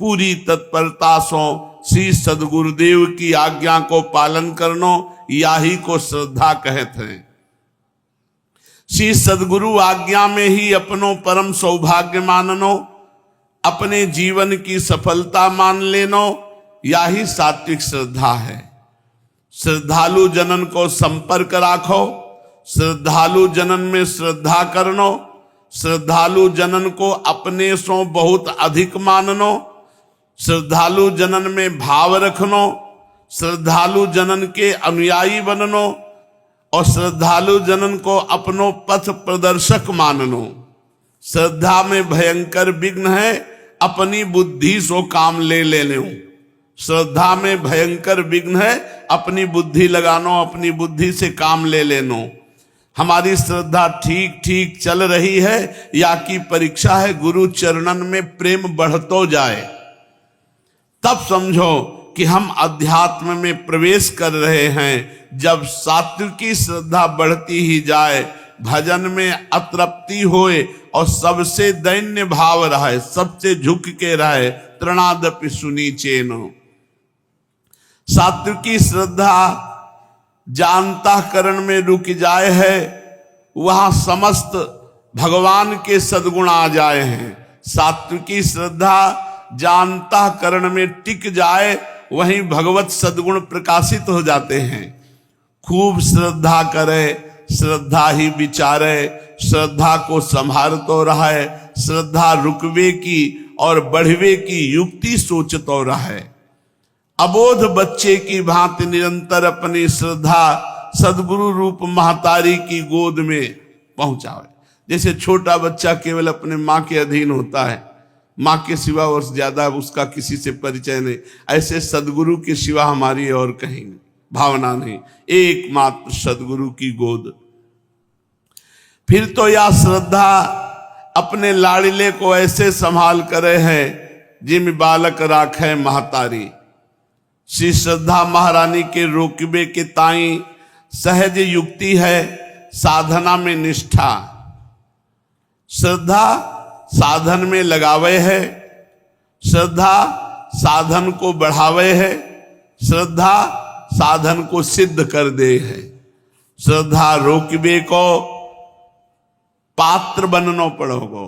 पूरी तत्परता सो श्री सदगुरुदेव की आज्ञा को पालन करनो, याही को श्रद्धा कहते हैं। श्री सदगुरु आज्ञा में ही अपनो परम सौभाग्य माननो, अपने जीवन की सफलता मान लेनो, याही सात्विक श्रद्धा है। श्रद्धालु जनन को संपर्क राखो, श्रद्धालु जनन में श्रद्धा करनो, श्रद्धालु जनन को अपने सो बहुत अधिक माननो, श्रद्धालु जनन में भाव रखनो, श्रद्धालु जनन के अनुयायी बननो और श्रद्धालु जनन को अपनो पथ प्रदर्शक माननो। श्रद्धा में भयंकर विघ्न है अपनी बुद्धि सो काम ले लेने। श्रद्धा में भयंकर विघ्न है अपनी बुद्धि लगानो, अपनी बुद्धि से काम ले लेनो। हमारी श्रद्धा ठीक ठीक चल रही है या की परीक्षा है गुरु चरणन में प्रेम बढ़तो जाए, तब समझो कि हम अध्यात्म में प्रवेश कर रहे हैं। जब सात्विकी श्रद्धा बढ़ती ही जाए, भजन में अतृप्ति होए और सबसे दैन्य भाव रहे, सबसे झुक के रहे, तृणादपि सुनीचेनो। सात्विकी श्रद्धा जानता करण में रुक जाए है, वहां समस्त भगवान के सद्गुण आ जाए हैं। सात्विकी श्रद्धा जानता करण में टिक जाए, वहीं भगवत सद्गुण प्रकाशित हो जाते हैं। खूब श्रद्धा करे, श्रद्धा ही विचारे, श्रद्धा को संभारतो रहे, श्रद्धा रुकवे की और बढ़वे की युक्ति सोचतो रहे। अबोध बच्चे की भांति निरंतर अपनी श्रद्धा सद्गुरु रूप महतारी की गोद में पहुंचावे। जैसे छोटा बच्चा केवल अपने माँ के अधीन होता है, माँ के सिवा और ज्यादा उसका किसी से परिचय नहीं, ऐसे सद्गुरु के सिवा हमारी और कहीं नहीं, भावना नहीं, एकमात्र सद्गुरु की गोद। फिर तो यह श्रद्धा अपने लाड़िले को ऐसे संभाल करे है जिम बालक राखे महतारी। श्री श्रद्धा महारानी के रोकबे के ताई सहज युक्ति है, साधना में निष्ठा। श्रद्धा साधन में लगावे है, श्रद्धा साधन को बढ़ावे है, श्रद्धा साधन को सिद्ध कर दे है। श्रद्धा रोकबे को पात्र बननो पड़ोगो।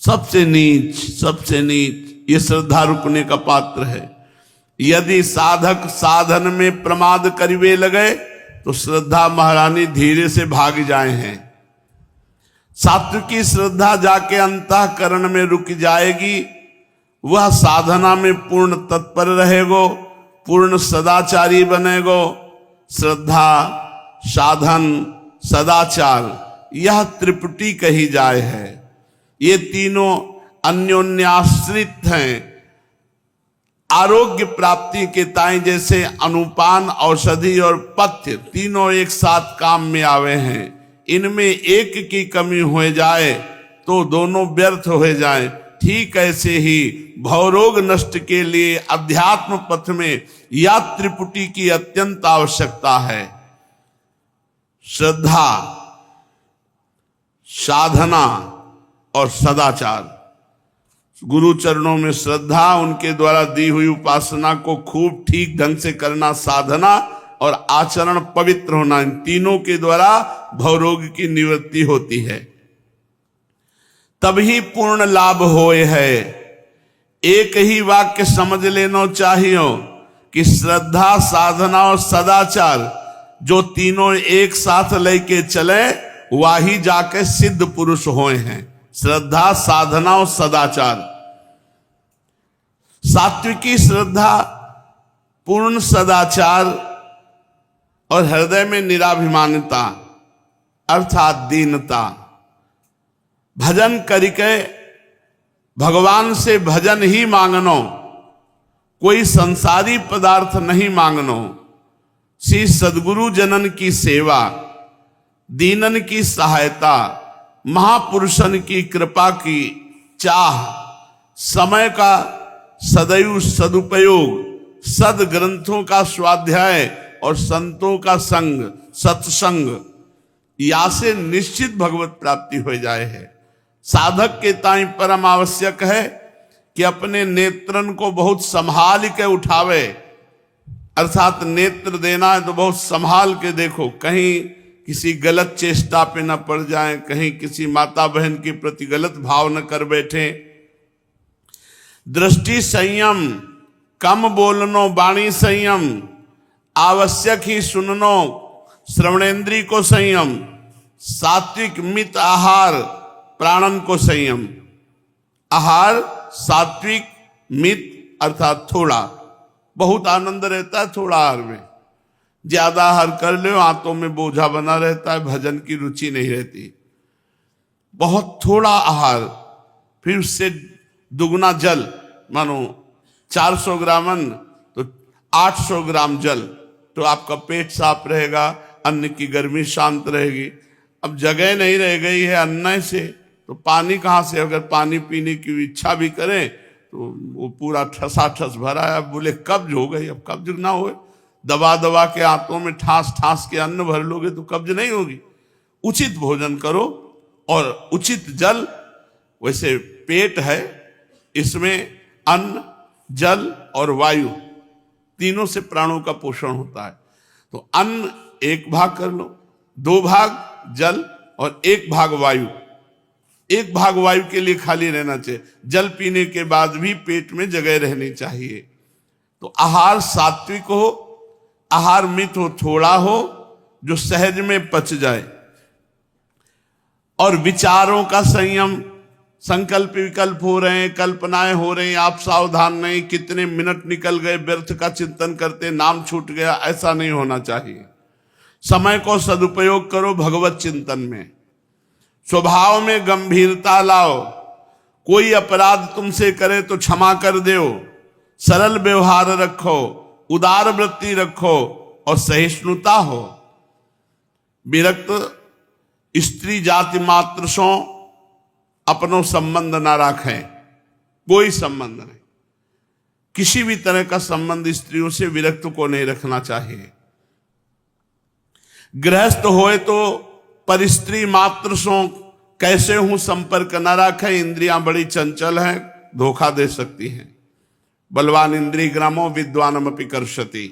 सबसे नीच ये श्रद्धा रुकने का पात्र है। यदि साधक साधन में प्रमाद करिवे लगे तो श्रद्धा महारानी धीरे से भाग जाए हैं। सात्विकी श्रद्धा जाके अंतःकरण में रुक जाएगी, वह साधना में पूर्ण तत्पर रहेगो, पूर्ण सदाचारी बनेगो। श्रद्धा, साधन, सदाचार, यह त्रिपुटी कही जाए है। ये तीनों अन्योन्याश्रित हैं। आरोग्य प्राप्ति के ताई जैसे अनुपान, औषधि और पथ्य तीनों एक साथ काम में आवे हैं। इनमें एक की कमी हो जाए तो दोनों व्यर्थ हो जाए। ठीक ऐसे ही भवरोग नष्ट के लिए अध्यात्म पथ में या त्रिपुटी की अत्यंत आवश्यकता है। श्रद्धा, साधना और सदाचार। गुरु चरणों में श्रद्धा, उनके द्वारा दी हुई उपासना को खूब ठीक ढंग से करना साधना, और आचरण पवित्र होना, इन तीनों के द्वारा भवरोग की निवृत्ति होती है। तभी पूर्ण लाभ होए है। एक ही वाक्य समझ लेना चाहिए कि श्रद्धा, साधना और सदाचार जो तीनों एक साथ लेके चले, वही जाके सिद्ध पुरुष होए हैं। श्रद्धा, साधना और सदाचार। सात्विकी श्रद्धा, पूर्ण सदाचार और हृदय में निराभिमानता अर्थात दीनता। भजन करके भगवान से भजन ही मांगनो, कोई संसारी पदार्थ नहीं मांगनो। श्री सद्गुरु जनन की सेवा, दीनन की सहायता, महापुरुषन की कृपा की चाह, समय का सदैव सदुपयोग, सद ग्रंथों का स्वाध्याय और संतों का संग, सत्संग, या से निश्चित भगवत प्राप्ति हो जाए है। साधक के ताई परम आवश्यक है कि अपने नेत्रन को बहुत संभाल के उठावे। अर्थात नेत्र देना है तो बहुत संभाल के देखो, कहीं किसी गलत चेष्टा पे न पड़ जाए, कहीं किसी माता बहन के प्रति गलत भाव न कर बैठे। दृष्टि संयम, कम बोलनो वाणी संयम, आवश्यक ही सुननो श्रवणेन्द्रिय को संयम, सात्विक मित आहार प्राणन को संयम। आहार सात्विक मित अर्थात थोड़ा, बहुत आनंद रहता है थोड़ा आहार में। ज्यादा आहार कर लो आंतों में बोझा बना रहता है, भजन की रुचि नहीं रहती। बहुत थोड़ा आहार, फिर उससे दुगना जल, मानो 400 ग्राम अन्न तो 800 ग्राम जल, तो आपका पेट साफ रहेगा, अन्न की गर्मी शांत रहेगी। अब जगह नहीं रह गई है अन्न से, तो पानी कहाँ से? अगर पानी पीने की इच्छा भी करें तो वो पूरा ठसाठस भरा है। अब बोले कब्ज हो गई, अब कब्ज ना हो, दबा दबा के आंतों में ठास ठास के अन्न भर लोगे तो कब्ज नहीं होगी। उचित भोजन करो और उचित जल। वैसे पेट है, इसमें अन्न, जल और वायु तीनों से प्राणों का पोषण होता है। तो अन्न 1 भाग कर लो, 2 भाग जल, और 1 भाग वायु। 1 भाग वायु के लिए खाली रहना चाहिए। जल पीने के बाद भी पेट में जगह रहनी चाहिए। तो आहार सात्विक हो, आहार मित हो, थोड़ा हो, जो सहज में पच जाए, और विचारों का संयम। संकल्प विकल्प हो रहे हैं, कल्पनाएं हो रही हैं, आप सावधान नहीं, कितने मिनट निकल गए, व्यर्थ का चिंतन करते नाम छूट गया, ऐसा नहीं होना चाहिए। समय को सदुपयोग करो भगवत चिंतन में। स्वभाव में गंभीरता लाओ। कोई अपराध तुमसे करे तो क्षमा कर दो। सरल व्यवहार रखो, उदार वृत्ति रखो और सहिष्णुता हो। विरक्त स्त्री जाति मात्र सो अपनो संबंध ना रखें। कोई संबंध नहीं, किसी भी तरह का संबंध स्त्रियों से विरक्त को नहीं रखना चाहिए। गृहस्थ होए तो परिस्त्री मात्र सो कैसे हूं संपर्क न रखें। इंद्रियां बड़ी चंचल हैं, धोखा दे सकती हैं। बलवान इंद्रिय ग्रामो विद्वानमपि कर्षति।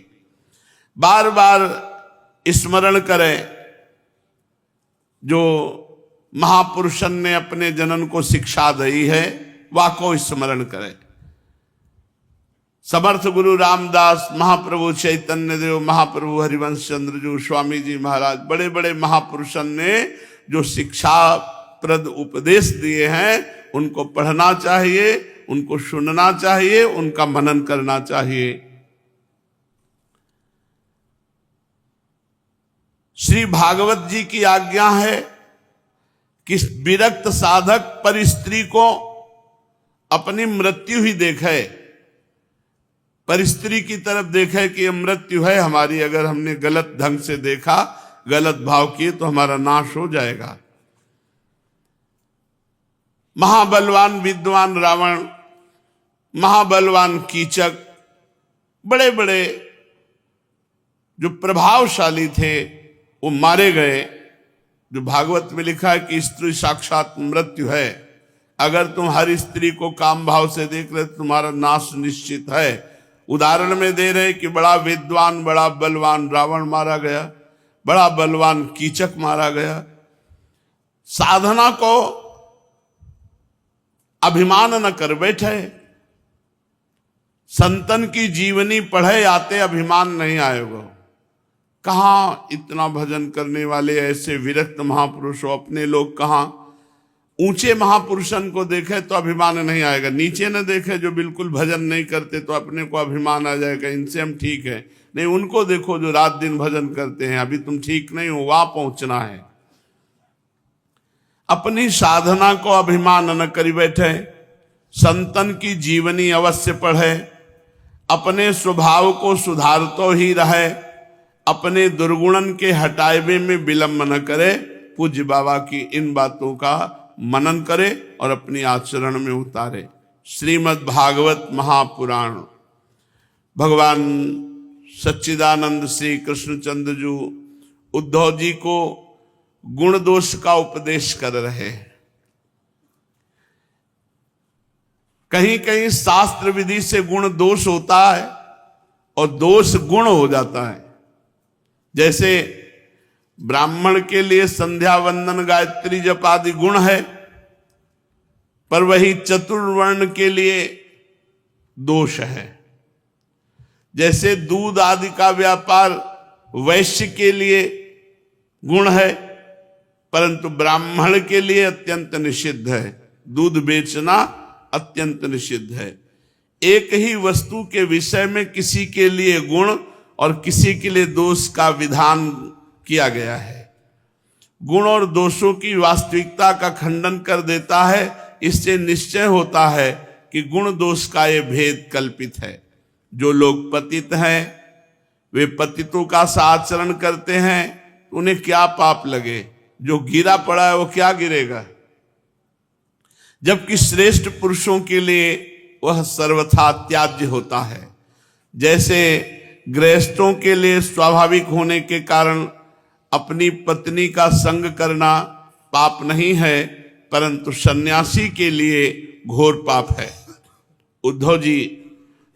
बार बार स्मरण करें जो महापुरुषन ने अपने जनन को शिक्षा दी है, वह को स्मरण करें। समर्थ गुरु रामदास, महाप्रभु चैतन्य देव, महाप्रभु हरिवंश चंद्र जी, स्वामी जी महाराज, बड़े बड़े महापुरुषन ने जो शिक्षा प्रद उपदेश दिए हैं, उनको पढ़ना चाहिए, उनको सुनना चाहिए, उनका मनन करना चाहिए। श्री भागवत जी की आज्ञा है कि विरक्त साधक पर स्त्री को अपनी मृत्यु ही देखे, पर स्त्री की तरफ देखे कि ये मृत्यु है हमारी। अगर हमने गलत ढंग से देखा, गलत भाव किए तो हमारा नाश हो जाएगा। महाबलवान विद्वान रावण, महाबलवान कीचक, बड़े बड़े जो प्रभावशाली थे वो मारे गए। जो भागवत में लिखा है कि स्त्री साक्षात मृत्यु है। अगर तुम हर स्त्री को काम भाव से देख रहे तो तुम्हारा नाश निश्चित है। उदाहरण में दे रहे कि बड़ा विद्वान, बड़ा बलवान रावण मारा गया, बड़ा बलवान कीचक मारा गया। साधना को अभिमान न कर बैठे। संतन की जीवनी पढ़े आते अभिमान नहीं आएगा। कहाँ इतना भजन करने वाले ऐसे विरक्त महापुरुष हो, अपने लोग कहाँ। ऊंचे महापुरुषन को देखे तो अभिमान नहीं आएगा, नीचे न देखे जो बिल्कुल भजन नहीं करते तो अपने को अभिमान आ जाएगा, इनसे हम ठीक है। नहीं, उनको देखो जो रात दिन भजन करते हैं, अभी तुम ठीक नहीं हो, वहां पहुंचना है। अपनी साधना को अभिमान न करी बैठे। संतन की जीवनी अवश्य पढ़े। अपने स्वभाव को सुधारतो ही रहे। अपने दुर्गुणन के हटावे में विलंब न करे। पूज्य बाबा की इन बातों का मनन करे और अपनी आचरण में उतारे। श्रीमद् भागवत महापुराण। भगवान सच्चिदानंद श्री कृष्णचंद्र जी उद्धव जी को गुण दोष का उपदेश कर रहे हैं। कहीं कहीं शास्त्र विधि से गुण दोष होता है और दोष गुण हो जाता है। जैसे ब्राह्मण के लिए संध्या वंदन गायत्री जप आदि गुण है, पर वही चतुर्वर्ण के लिए दोष है। जैसे दूध आदि का व्यापार वैश्य के लिए गुण है, परंतु ब्राह्मण के लिए अत्यंत निषिद्ध है। दूध बेचना अत्यंत निषिद्ध है। एक ही वस्तु के विषय में किसी के लिए गुण और किसी के लिए दोष का विधान किया गया है। गुण और दोषों की वास्तविकता का खंडन कर देता है। इससे निश्चय होता है कि गुण दोष का ये भेद कल्पित है। जो लोग पतित हैं वे पतितों का सा आचरण करते हैं, उन्हें क्या पाप लगे। जो गिरा पड़ा है वो क्या गिरेगा, जबकि श्रेष्ठ पुरुषों के लिए वह सर्वथा त्याज्य होता है। जैसे गृहस्थों के लिए स्वाभाविक होने के कारण अपनी पत्नी का संग करना पाप नहीं है, परंतु सन्यासी के लिए घोर पाप है। उद्धव जी,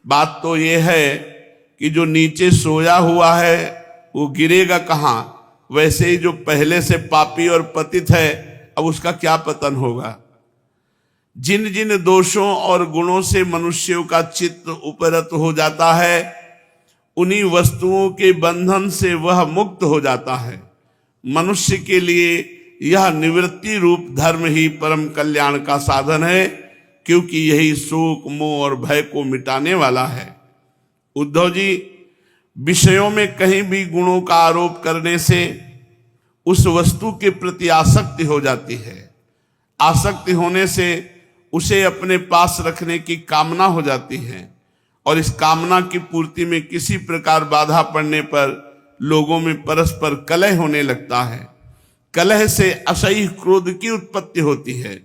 बात तो यह है कि जो नीचे सोया हुआ है वो गिरेगा कहाँ। वैसे ही जो पहले से पापी और पतित है अब उसका क्या पतन होगा। जिन जिन दोषों और गुणों से मनुष्यों का चित्त उपरत हो जाता है उन्हीं वस्तुओं के बंधन से वह मुक्त हो जाता है। मनुष्य के लिए यह निवृत्ति रूप धर्म ही परम कल्याण का साधन है, क्योंकि यही शोक मोह और भय को मिटाने वाला है। उद्धव जी, विषयों में कहीं भी गुणों का आरोप करने से उस वस्तु के प्रति आसक्ति हो जाती है। आसक्ति होने से उसे अपने पास रखने की कामना हो जाती है और इस कामना की पूर्ति में किसी प्रकार बाधा पड़ने पर लोगों में परस्पर कलह होने लगता है। कलह से असह्य क्रोध की उत्पत्ति होती है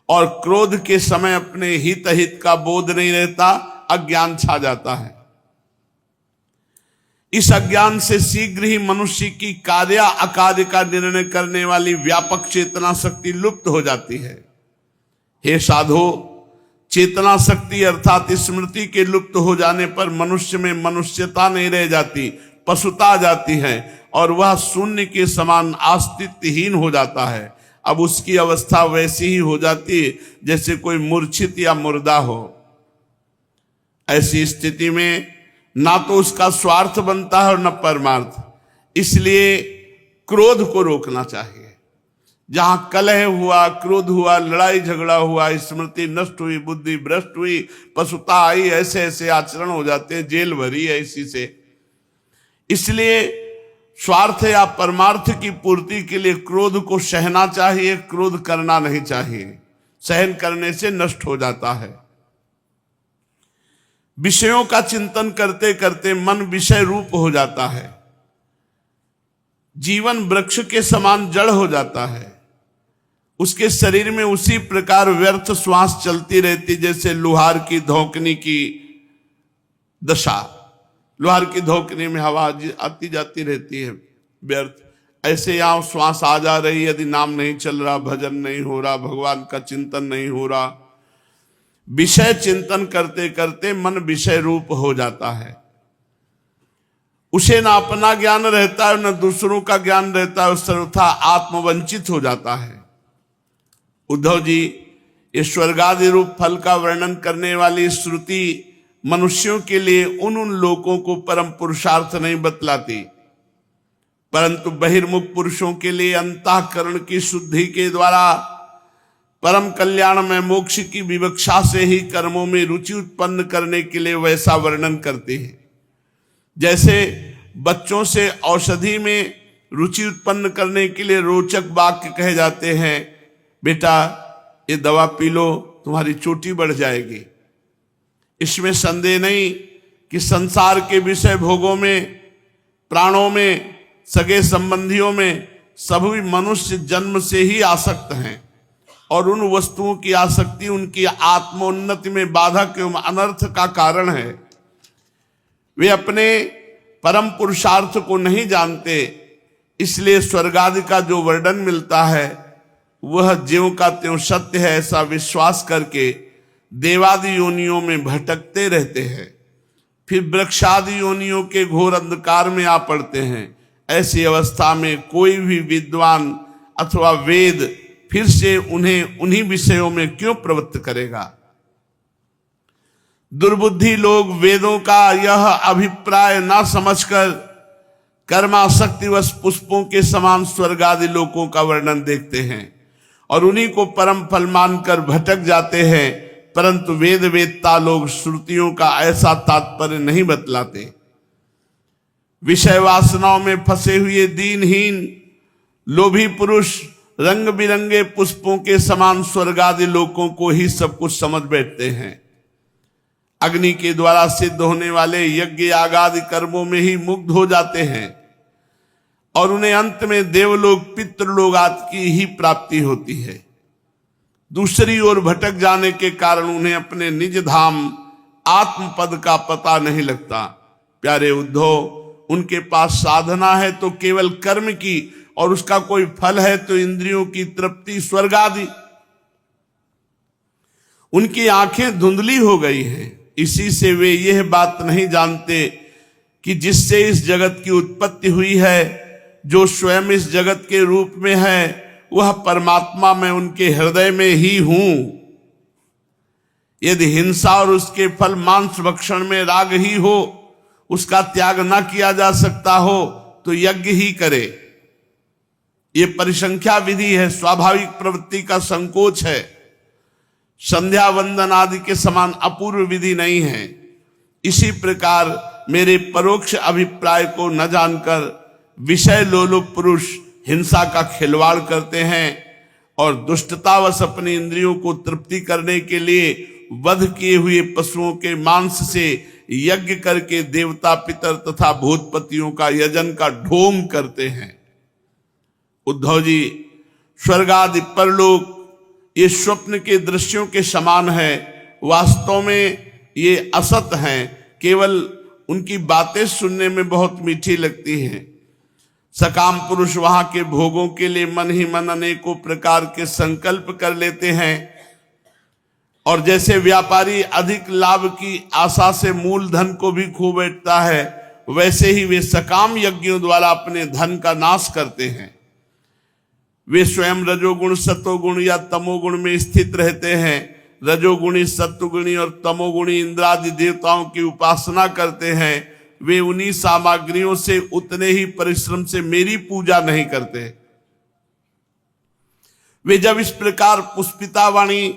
और क्रोध के समय अपने हित अहित का बोध नहीं रहता, अज्ञान छा जाता है। इस अज्ञान से शीघ्र ही मनुष्य की कार्य अकार्य का निर्णय करने वाली व्यापक चेतना शक्ति लुप्त हो जाती है। हे साधो, चेतना शक्ति अर्थात स्मृति के लुप्त हो जाने पर मनुष्य में मनुष्यता नहीं रह जाती, पशुता आ जाती है और वह शून्य के समान अस्तित्वहीन हो जाता है। अब उसकी अवस्था वैसी ही हो जाती है जैसे कोई मूर्छित या मुर्दा हो। ऐसी स्थिति में ना तो उसका स्वार्थ बनता है और न परमार्थ। इसलिए क्रोध को रोकना चाहिए। जहां कलह हुआ, क्रोध हुआ, लड़ाई झगड़ा हुआ, स्मृति नष्ट हुई, बुद्धि भ्रष्ट हुई, पशुता आई, ऐसे ऐसे आचरण हो जाते हैं, जेल भरी है इसी से। इसलिए स्वार्थ या परमार्थ की पूर्ति के लिए क्रोध को सहना चाहिए, क्रोध करना नहीं चाहिए। सहन करने से नष्ट हो जाता है। विषयों का चिंतन करते करते मन विषय रूप हो जाता है। जीवन वृक्ष के समान जड़ हो जाता है। उसके शरीर में उसी प्रकार व्यर्थ श्वास चलती रहती जैसे लोहार की धोकनी की दशा। लोहार की धोकनी में हवा आती जाती रहती है व्यर्थ। ऐसे यहां श्वास आ जा रही, यदि नाम नहीं चल रहा, भजन नहीं हो रहा, भगवान का चिंतन नहीं हो रहा, विषय चिंतन करते करते मन विषय रूप हो जाता है। उसे ना अपना ज्ञान रहता है न दूसरों का ज्ञान रहता है, सर्वथा आत्मवंचित हो जाता है। उद्धव जी, ये स्वर्गादि रूप फल का वर्णन करने वाली श्रुति मनुष्यों के लिए उन लोगों को परम पुरुषार्थ नहीं बतलाती, परंतु बहिर्मुख पुरुषों के लिए अंतःकरण की शुद्धि के द्वारा परम कल्याण में मोक्ष की विवक्षा से ही कर्मों में रुचि उत्पन्न करने के लिए वैसा वर्णन करते हैं। जैसे बच्चों से औषधि में रुचि उत्पन्न करने के लिए रोचक वाक्य कहे जाते हैं, बेटा ये दवा पी लो, तुम्हारी चोटी बढ़ जाएगी। इसमें संदेह नहीं कि संसार के विषय भोगों में, प्राणों में, सगे संबंधियों में सभी मनुष्य जन्म से ही आसक्त हैं और उन वस्तुओं की आसक्ति उनकी आत्मोन्नति में बाधक एवं अनर्थ का कारण है। वे अपने परम पुरुषार्थ को नहीं जानते, इसलिए स्वर्ग आदि का जो वर्णन मिलता है वह ज्यों का त्यों सत्य है ऐसा विश्वास करके देवादि योनियों में भटकते रहते हैं, फिर वृक्षादि योनियों के घोर अंधकार में आ पड़ते हैं। ऐसी अवस्था में कोई भी विद्वान अथवा वेद फिर से उन्हें उन्हीं विषयों में क्यों प्रवृत्त करेगा। दुर्बुद्धि लोग वेदों का यह अभिप्राय ना समझकर कर्मासक्तिवश पुष्पों के समान स्वर्ग आदि लोकों का वर्णन देखते हैं और उन्हीं को परम फल मानकर भटक जाते हैं, परंतु वेद वेदता लोग श्रुतियों का ऐसा तात्पर्य नहीं बतलाते। विषय वासनाओं में फंसे हुए दीनहीन लोभी पुरुष रंग बिरंगे पुष्पों के समान स्वर्ग आदि लोकों को ही सब कुछ समझ बैठते हैं। अग्नि के द्वारा सिद्ध होने वाले यज्ञ याग आदि कर्मों में ही मुग्ध हो जाते हैं और उन्हें अंत में देवलोक पितृलोक आदि की ही प्राप्ति होती है। दूसरी ओर भटक जाने के कारण उन्हें अपने निज धाम आत्मपद का पता नहीं लगता। प्यारे उद्धव, उनके पास साधना है तो केवल कर्म की और उसका कोई फल है तो इंद्रियों की तृप्ति स्वर्ग आदि। उनकी आंखें धुंधली हो गई हैं, इसी से वे यह बात नहीं जानते कि जिससे इस जगत की उत्पत्ति हुई है जो स्वयं इस जगत के रूप में है वह परमात्मा मैं उनके हृदय में ही हूं। यदि हिंसा और उसके फल मांस भक्षण में राग ही हो, उसका त्याग न किया जा सकता हो तो यज्ञ ही करे। ये परिसंख्या विधि है, स्वाभाविक प्रवृत्ति का संकोच है, संध्या वंदन आदि के समान अपूर्व विधि नहीं है। इसी प्रकार मेरे परोक्ष अभिप्राय को न जानकर विषय लोलुप पुरुष हिंसा का खिलवाड़ करते हैं और दुष्टतावश अपनी इंद्रियों को तृप्ति करने के लिए वध किए हुए पशुओं के मांस से यज्ञ करके देवता पितर तथा भूतपतियों का यजन का ढोंग करते हैं। उद्धव जी, स्वर्ग आदि परलोक ये स्वप्न के दृश्यों के समान है, वास्तव में ये असत हैं, केवल उनकी बातें सुनने में बहुत मीठी लगती हैं। सकाम पुरुष वहां के भोगों के लिए मन ही मन अनेकों प्रकार के संकल्प कर लेते हैं और जैसे व्यापारी अधिक लाभ की आशा से मूलधन को भी खो बैठता है, वैसे ही वे सकाम यज्ञों द्वारा अपने धन का नाश करते हैं। वे स्वयं रजोगुण सतोगुण या तमोगुण में स्थित रहते हैं। रजोगुणी सत्वगुणी और तमोगुणी इंद्रादि देवताओं की उपासना करते हैं। वे उन्हीं सामग्रियों से उतने ही परिश्रम से मेरी पूजा नहीं करते। वे जब इस प्रकार पुष्पिता वाणी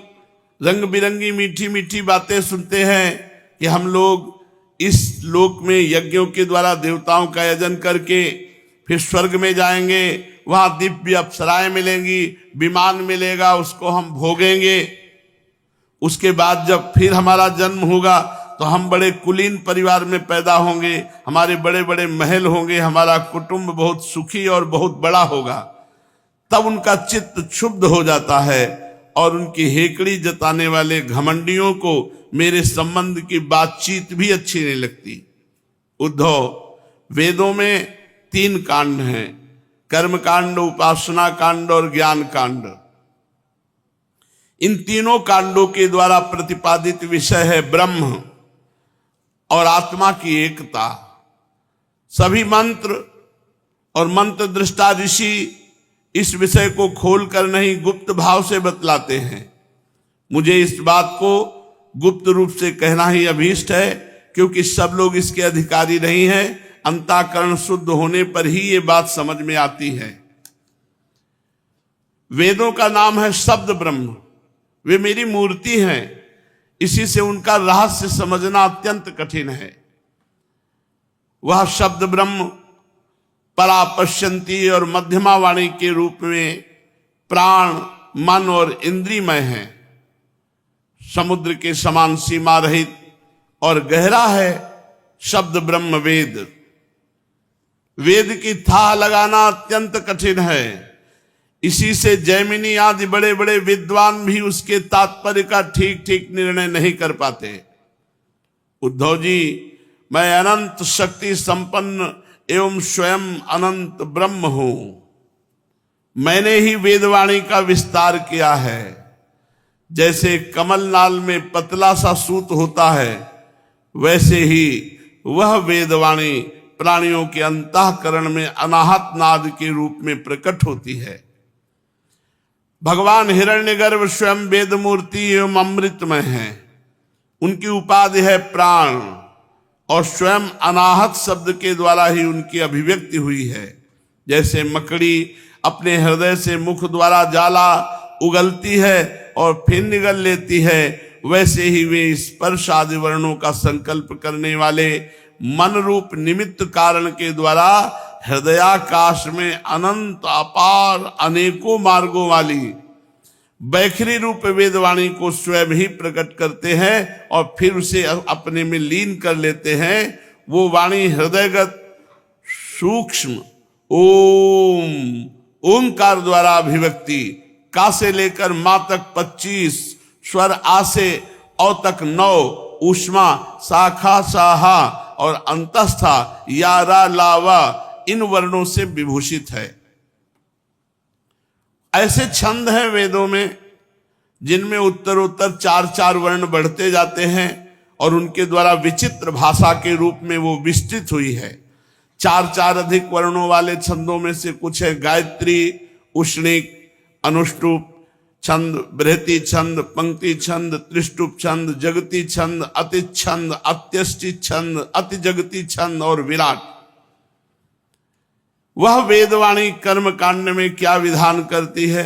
रंग बिरंगी मीठी मीठी बातें सुनते हैं कि हम लोग इस लोक में यज्ञों के द्वारा देवताओं का यजन करके फिर स्वर्ग में जाएंगे, वहां दिव्य अप्सराएं मिलेंगी, विमान मिलेगा, उसको हम भोगेंगे, उसके बाद जब फिर हमारा जन्म होगा तो हम बड़े कुलीन परिवार में पैदा होंगे, हमारे बड़े बड़े महल होंगे, हमारा कुटुंब बहुत सुखी और बहुत बड़ा होगा। तब उनका चित्त क्षुब्ध हो जाता है और उनकी हेकड़ी जताने वाले घमंडियों को मेरे संबंध की बातचीत भी अच्छी नहीं लगती। उद्धव, वेदों में 3 कांड हैं, कर्म कांड, उपासना कांड और ज्ञान कांड। इन तीनों कांडों के द्वारा प्रतिपादित विषय है ब्रह्म और आत्मा की एकता। सभी मंत्र और मंत्र दृष्टा ऋषि इस विषय को खोलकर नहीं गुप्त भाव से बतलाते हैं। मुझे इस बात को गुप्त रूप से कहना ही अभीष्ट है, क्योंकि सब लोग इसके अधिकारी नहीं हैं। अंतःकरण शुद्ध होने पर ही ये बात समझ में आती है। वेदों का नाम है शब्द ब्रह्म, वे मेरी मूर्ति हैं, इसी से उनका रहस्य समझना अत्यंत कठिन है। वह शब्द ब्रह्म परापश्यंती और मध्यमा वाणी के रूप में प्राण, मन और इंद्रियमय है। समुद्र के समान सीमा रहित और गहरा है शब्द ब्रह्म वेद। वेद की थाह लगाना अत्यंत कठिन है, इसी से जैमिनी आदि बड़े बड़े विद्वान भी उसके तात्पर्य का ठीक ठीक निर्णय नहीं कर पाते। उद्धव जी, मैं अनंत शक्ति संपन्न एवं स्वयं अनंत ब्रह्म हूं। मैंने ही वेदवाणी का विस्तार किया है। जैसे कमलनाल में पतला सा सूत होता है, वैसे ही वह वेदवाणी प्राणियों के अंतःकरण में अनाहत नाद के रूप में प्रकट होती है। भगवान हिरण्यगर्भ स्वयं वेद मूर्ति एवं अमृतमय हैं। उनकी उपाधि है प्राण और स्वयं अनाहत शब्द के द्वारा ही उनकी अभिव्यक्ति हुई है। जैसे मकड़ी अपने हृदय से मुख द्वारा जाला उगलती है और फिर निगल लेती है, वैसे ही वे स्पर्श आदि वर्णों का संकल्प करने वाले मन रूप निमित्त कारण के द्वारा हृदयाकाश में अनंत अपार अनेकों मार्गों वाली बैखरी रूप वेदवाणी को स्वयं ही प्रकट करते हैं और फिर उसे अपने में लीन कर लेते हैं। वो वाणी हृदयगत सूक्ष्म ओंकार द्वारा अभिव्यक्ति, का से लेकर मां तक 25 स्वर, आ से औ तक 9, ऊष्मा, शाखा, साहा और अंतस्था, यारा, लावा इन वर्णों से विभूषित है। ऐसे छंद हैं वेदों में जिनमें उत्तरोत्तर 4-4 वर्ण बढ़ते जाते हैं और उनके द्वारा विचित्र भाषा के रूप में वो विस्तृत हुई है। चार अधिक वर्णों वाले छंदों में से कुछ है गायत्री, उष्णिक, अनुष्टुप छंद, बृहति छंद, पंक्ति छंद, त्रिष्टुप छंद, जगती छंद, अति छंद, अत्यष्टि छंद, अति जगती छंद और विराट। वह वेदवाणी कर्म कांड में क्या विधान करती है,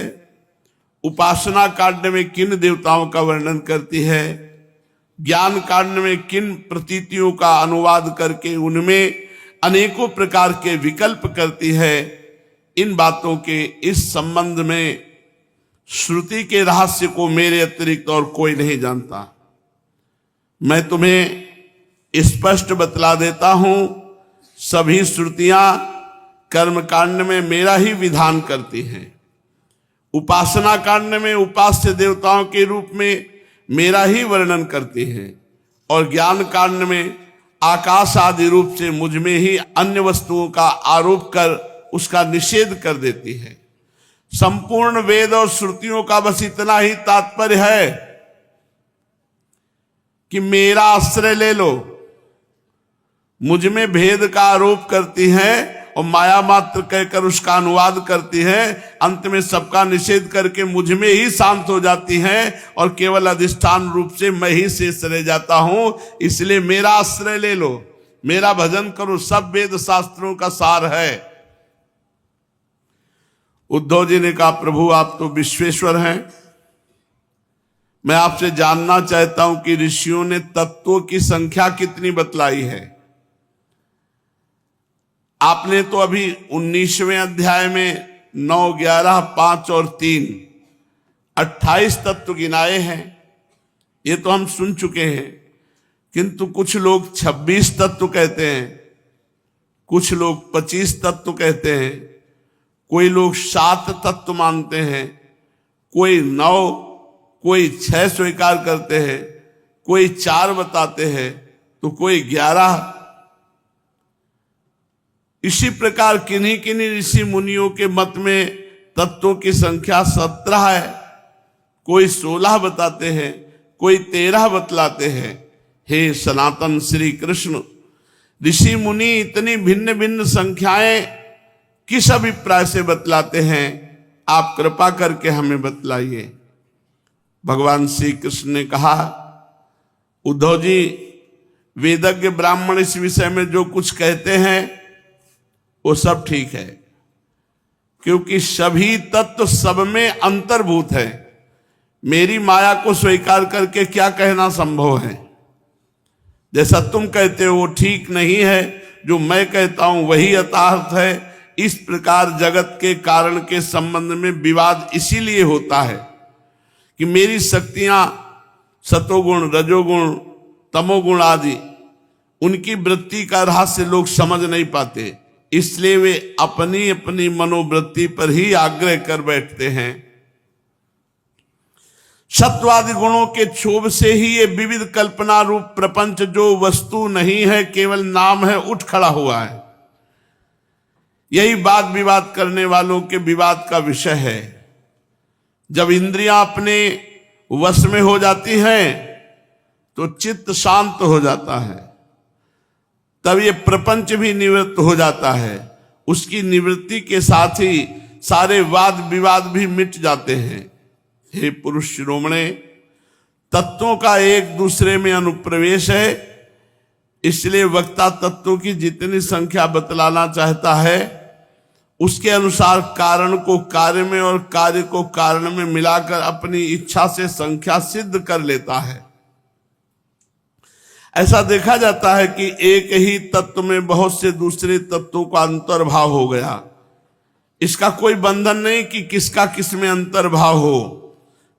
उपासना कांड में किन देवताओं का वर्णन करती है, ज्ञान कांड में किन प्रतीतियों का अनुवाद करके उनमें अनेकों प्रकार के विकल्प करती है, इन बातों के इस संबंध में श्रुति के रहस्य को मेरे अतिरिक्त और कोई नहीं जानता। मैं तुम्हें स्पष्ट बतला देता हूं, सभी श्रुतियां कर्म कांड में मेरा ही विधान करती हैं, उपासना कांड में उपास्य देवताओं के रूप में मेरा ही वर्णन करती हैं, और ज्ञान कांड में आकाश आदि रूप से मुझ में ही अन्य वस्तुओं का आरोप कर उसका निषेध कर देती है। संपूर्ण वेद और श्रुतियों का बस इतना ही तात्पर्य है कि मेरा आश्रय ले लो। मुझ में भेद का आरोप करती है और माया मात्र कहकर उसका अनुवाद करती है, अंत में सबका निषेध करके मुझ में ही शांत हो जाती है और केवल अधिष्ठान रूप से मैं ही शेष रह जाता हूं। इसलिए मेरा आश्रय ले लो, मेरा भजन करो, सब वेद शास्त्रों का सार है। उद्धव जी ने कहा, प्रभु आप तो विश्वेश्वर हैं, मैं आपसे जानना चाहता हूं कि ऋषियों ने तत्वों की संख्या कितनी बतलाई है। आपने तो अभी 19वें अध्याय में 9, 11, 5 और 3 28 तत्व गिनाए हैं, ये तो हम सुन चुके हैं। किंतु कुछ लोग 26 तत्व कहते हैं, कुछ लोग 25 तत्व कहते हैं, कोई लोग 7 तत्व मानते हैं, कोई 9, कोई 6 स्वीकार करते हैं, कोई 4 बताते हैं, तो कोई 11। इसी प्रकार किन्हीं किन्हीं ऋषि मुनियों के मत में तत्वों की संख्या 17 है, कोई 16 बताते हैं, कोई 13 बतलाते हैं। हे सनातन श्री कृष्ण, ऋषि मुनि इतनी भिन्न भिन्न संख्याएं किस अभिप्राय से बतलाते हैं, आप कृपा करके हमें बतलाइए। भगवान श्री कृष्ण ने कहा, उद्धव जी वेदज्ञ ब्राह्मण इस विषय में जो कुछ कहते हैं वो सब ठीक है, क्योंकि सभी तत्व सब में अंतर्भूत है। मेरी माया को स्वीकार करके क्या कहना संभव है। जैसा तुम कहते हो वो ठीक नहीं है, जो मैं कहता हूं वही यथार्थ है। इस प्रकार जगत के कारण के संबंध में विवाद इसीलिए होता है कि मेरी शक्तियां सतोगुण, रजोगुण, तमोगुण आदि उनकी वृत्ति का रहस्य लोग समझ नहीं पाते, इसलिए वे अपनी अपनी मनोवृत्ति पर ही आग्रह कर बैठते हैं। सत्वादि गुणों के क्षोभ से ही ये विविध कल्पना रूप प्रपंच जो वस्तु नहीं है, केवल नाम है, उठ खड़ा हुआ है। यही वाद विवाद करने वालों के विवाद का विषय है। जब इंद्रियां अपने वश में हो जाती हैं तो चित्त शांत हो जाता है, तब ये प्रपंच भी निवृत्त हो जाता है। उसकी निवृत्ति के साथ ही सारे वाद विवाद भी मिट जाते हैं। हे पुरुष शिरोमणे, तत्वों का एक दूसरे में अनुप्रवेश है, इसलिए वक्ता तत्वों की जितनी संख्या बतलाना चाहता है उसके अनुसार कारण को कार्य में और कार्य को कारण में मिलाकर अपनी इच्छा से संख्या सिद्ध कर लेता है। ऐसा देखा जाता है कि एक ही तत्व में बहुत से दूसरे तत्वों का अंतर्भाव हो गया। इसका कोई बंधन नहीं कि किसका किस में अंतर्भाव हो।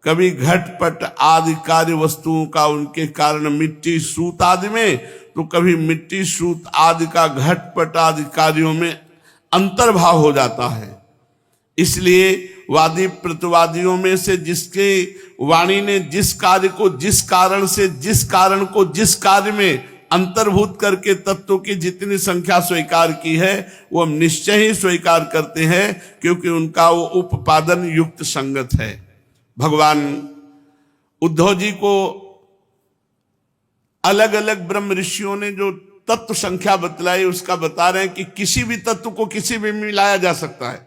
कभी घटपट आदि कार्य वस्तुओं का उनके कारण मिट्टी सूत आदि में, तो कभी मिट्टी सूत आदि का घटपट आदि कार्यों में अंतर्भाव हो जाता है। इसलिए वादी प्रतिवादियों में से जिसके वाणी ने जिस कार्य को जिस कारण से जिस कारण को जिस कार्य में अंतर्भूत करके तत्वों की जितनी संख्या स्वीकार की है वो हम निश्चय ही स्वीकार करते हैं, क्योंकि उनका वो उपादान युक्त संगत है। भगवान उद्धव जी को अलग अलग ब्रह्म ऋषियों ने जो तत्व संख्या बतलाई, उसका बता रहे हैं कि किसी भी तत्व को किसी भी मिलाया जा सकता है।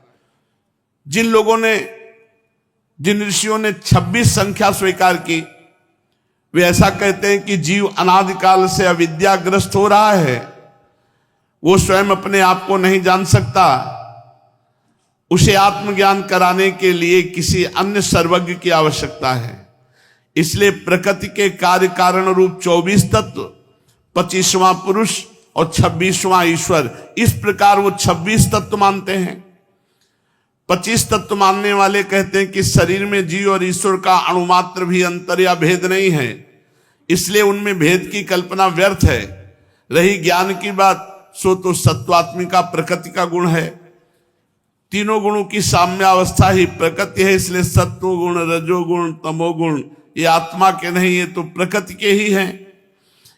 जिन ऋषियों ने 26 संख्या स्वीकार की, वे ऐसा कहते हैं कि जीव अनादिकाल से अविद्याग्रस्त हो रहा है, वो स्वयं अपने आप को नहीं जान सकता, उसे आत्मज्ञान कराने के लिए किसी अन्य सर्वज्ञ की आवश्यकता है। इसलिए प्रकृति के कार्य कारण रूप 24 तत्व, 25वां पुरुष और 26वां ईश्वर, इस प्रकार वो 26 तत्व मानते हैं। 25 तत्व मानने वाले कहते हैं कि शरीर में जीव और ईश्वर का अणुमात्र भी अंतर या भेद नहीं है, इसलिए उनमें भेद की कल्पना व्यर्थ है। रही ज्ञान की बात, सो तो सत्वात्मिका प्रकृति का गुण है। तीनों गुणों की साम्यावस्था ही प्रकृति है, इसलिए सत्व गुण, रजोगुण, तमोगुण ये आत्मा के नहीं, ये तो प्रकृति के ही हैं।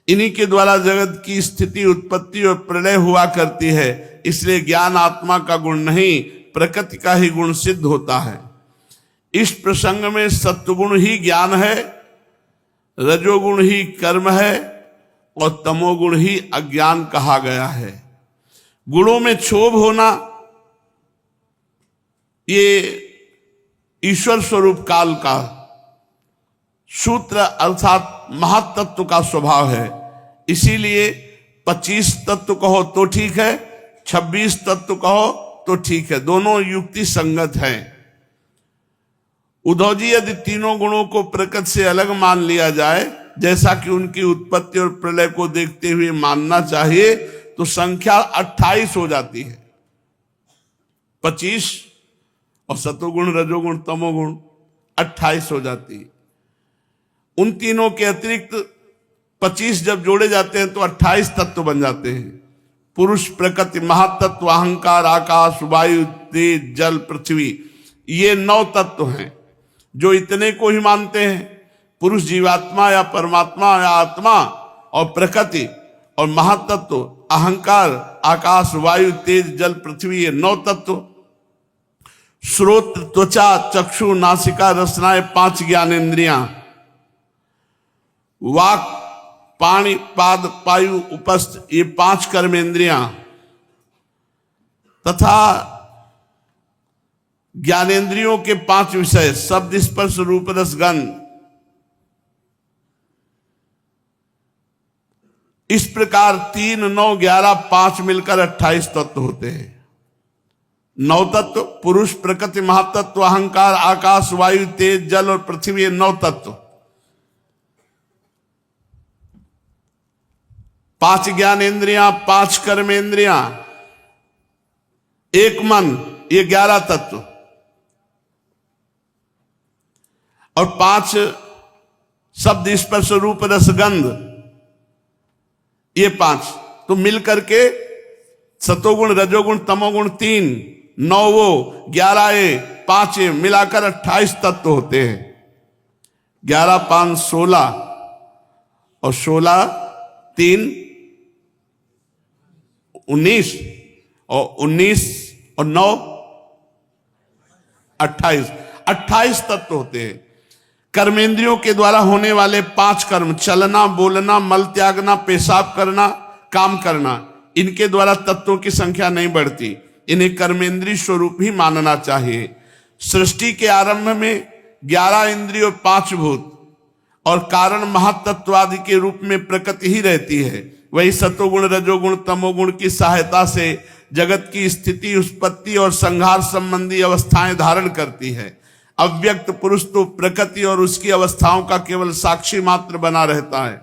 इन्हीं के द्वारा जगत की स्थिति, उत्पत्ति और प्रलय हुआ करती है, इसलिए ज्ञान आत्मा का गुण नहीं, प्रकृति का ही गुण सिद्ध होता है। इस प्रसंग में सत्वगुण ही ज्ञान है, रजोगुण ही कर्म है और तमोगुण ही अज्ञान कहा गया है। गुणों में क्षोभ होना ये ईश्वर स्वरूप काल का सूत्र अर्थात महातत्व का स्वभाव है। इसीलिए 25 तत्व कहो तो ठीक है, 26 तत्व कहो तो ठीक है, दोनों युक्ति संगत हैं। उद्धव जी, यदि तीनों गुणों को प्रकृति से अलग मान लिया जाए, जैसा कि उनकी उत्पत्ति और प्रलय को देखते हुए मानना चाहिए, तो संख्या 28 हो जाती है। 25 और सतोगुण, रजोगुण, तमोगुण 28 हो जाती है। उन तीनों के अतिरिक्त 25 जब जोड़े जाते हैं तो 28 तत्व बन जाते हैं। पुरुष, प्रकृति, महातत्व, अहंकार, आकाश, वायु, तेज, जल, पृथ्वी, ये 9 तत्व हैं जो इतने को ही मानते हैं। पुरुष जीवात्मा या परमात्मा या आत्मा, और प्रकृति और महातत्व, अहंकार, आकाश, वायु, तेज, जल, पृथ्वी, ये 9 तत्व। श्रोत्र, त्वचा, चक्षु, नासिका, रसनाएं 5 ज्ञानेंद्रियां, वाक, पाणी, पाद, पायु, उपस्थ, ये 5 कर्मेंद्रियां, तथा ज्ञानेंद्रियों के 5 विषय, शब्द, स्पर्श, रूप, रस, गंध। इस प्रकार 3, 9, 11, 5 मिलकर 28 तत्व होते हैं। 9 तत्व, पुरुष, प्रकृति, महातत्व, अहंकार, आकाश, वायु, तेज, जल और पृथ्वी, 9 तत्व। 5 ज्ञानेंद्रियां, 5 कर्मेंद्रियां, 1 मन, ये 11 तत्व, और 5 शब्द, स्पर्श, रूप, रस, गंध, ये 5। तो मिलकर के सतोगुण, रजोगुण, तमोगुण 3, 9 वो, 11 ये, 5 ये, मिलाकर 28 तत्व होते हैं। 11, 5, 16 और 16, 3, 19 और 19 और 9, 28। 28 तत्व होते हैं। कर्मेंद्रियों के द्वारा होने वाले 5 कर्म, चलना, बोलना, मल त्यागना, पेशाब करना, काम करना, इनके द्वारा तत्वों की संख्या नहीं बढ़ती। इन्हें कर्मेंद्रीय स्वरूप ही मानना चाहिए। सृष्टि के आरंभ में 11 इंद्रिय और 5 भूत और कारण महातत्वादि के रूप में प्रकृति ही रहती है। वही सतोगुण, रजोगुण, तमोगुण की सहायता से जगत की स्थिति, उत्पत्ति और संहार संबंधी अवस्थाएं धारण करती है। अव्यक्त पुरुष तो प्रकृति और उसकी अवस्थाओं का केवल साक्षी मात्र बना रहता है।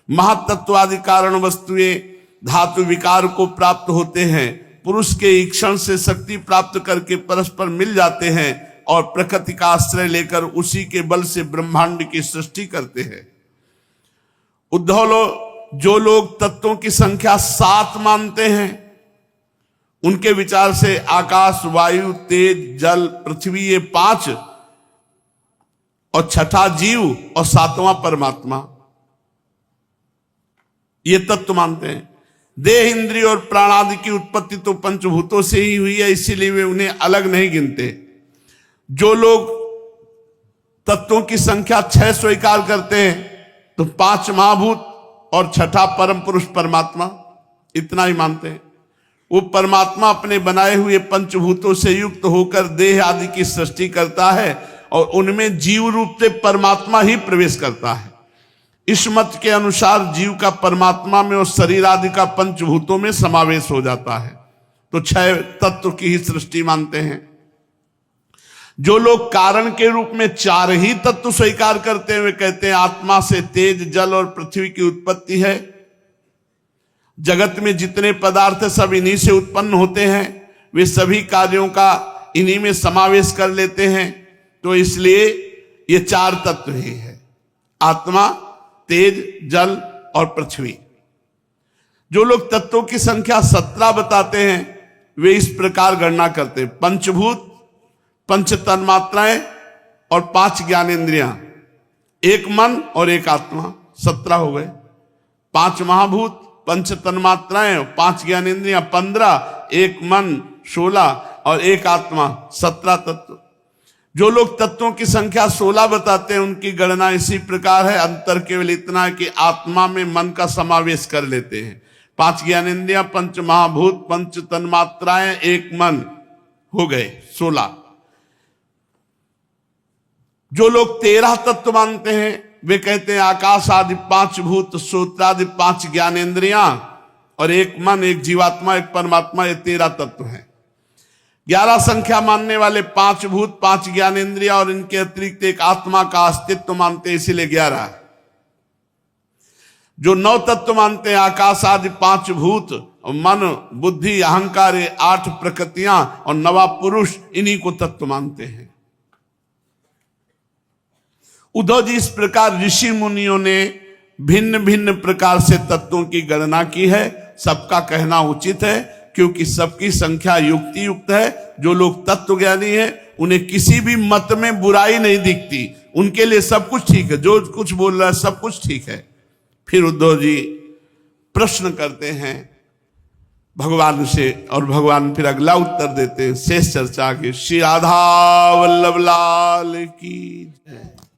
महातत्वादि कारण वस्तुएं धातु विकार को प्राप्त होते हैं, पुरुष के ईक्षण से शक्ति प्राप्त करके परस्पर मिल जाते हैं और प्रकृति का आश्रय लेकर उसी के बल से ब्रह्मांड की सृष्टि करते हैं। जो लोग तत्वों की संख्या 7 मानते हैं, उनके विचार से आकाश, वायु, तेज, जल, पृथ्वी, ये 5 और 6ठा जीव और 7वां परमात्मा, ये तत्व मानते हैं। देह, इंद्रिय और प्राण आदि की उत्पत्ति तो पंचभूतों से ही हुई है, इसीलिए वे उन्हें अलग नहीं गिनते। जो लोग तत्वों की संख्या 6 स्वीकार करते हैं, तो 5 महाभूत और 6ठा परम पुरुष परमात्मा, इतना ही मानते हैं। वो परमात्मा अपने बनाए हुए पंचभूतों से युक्त होकर देह आदि की सृष्टि करता है और उनमें जीव रूप से परमात्मा ही प्रवेश करता है। इस मत के अनुसार जीव का परमात्मा में और शरीर आदि का पंचभूतों में समावेश हो जाता है। तो 6 तत्व की ही सृष्टि मानते हैं। जो लोग कारण के रूप में 4 ही तत्व स्वीकार करते हैं वे कहते हैं आत्मा से तेज, जल और पृथ्वी की उत्पत्ति है। जगत में जितने पदार्थ सब इन्हीं से उत्पन्न होते हैं, वे सभी कार्यों का इन्हीं में समावेश कर लेते हैं। तो इसलिए ये 4 तत्व ही है, आत्मा, तेज, जल और पृथ्वी। जो लोग तत्वों की संख्या 17 बताते हैं वे इस प्रकार गणना करते हैं, पंचभूत, 5 तन्मात्राएं और 5 ज्ञानेंद्रियां, 1 मन और 1 आत्मा, 17 हो गए। 5 महाभूत, 5 तन्मात्राएं और 5 ज्ञानेंद्रियां 15, 1 मन 16 और 1 आत्मा 17 तत्व। जो लोग तत्वों की संख्या 16 बताते हैं उनकी गणना इसी प्रकार है, अंतर केवल इतना है कि आत्मा में मन का समावेश कर लेते हैं। 5 ज्ञानेंद्रियां, 5 महाभूत, 5 तन्मात्राएं, 1 मन हो गए 16। जो लोग 13 तत्व मानते हैं वे कहते हैं आकाश आदि 5 भूत, श्रोत्रादि 5 ज्ञानेंद्रियां और 1 मन, 1 जीवात्मा, 1 परमात्मा, ये 13 तत्व हैं। 11 संख्या मानने वाले 5 भूत, 5 ज्ञानेंद्रियां और इनके अतिरिक्त 1 आत्मा का अस्तित्व मानते हैं, इसीलिए 11। जो 9 तत्व मानते हैं आकाश आदि 5 भूत, मन, बुद्धि, अहंकार, 8 प्रकृतियां और 9 पुरुष, इन्हीं को तत्व मानते हैं। उद्धव जी, इस प्रकार ऋषि मुनियों ने भिन्न भिन्न प्रकार से तत्वों की गणना की है। सबका कहना उचित है क्योंकि सबकी संख्या युक्ति युक्त है। जो लोग तत्व ज्ञानी हैं उन्हें किसी भी मत में बुराई नहीं दिखती, उनके लिए सब कुछ ठीक है, जो कुछ बोल रहा है सब कुछ ठीक है। फिर उद्धव जी प्रश्न करते हैं भगवान से और भगवान फिर अगला उत्तर देते हैं। शेष चर्चा के श्री राधा वल्लभ लाल की जय।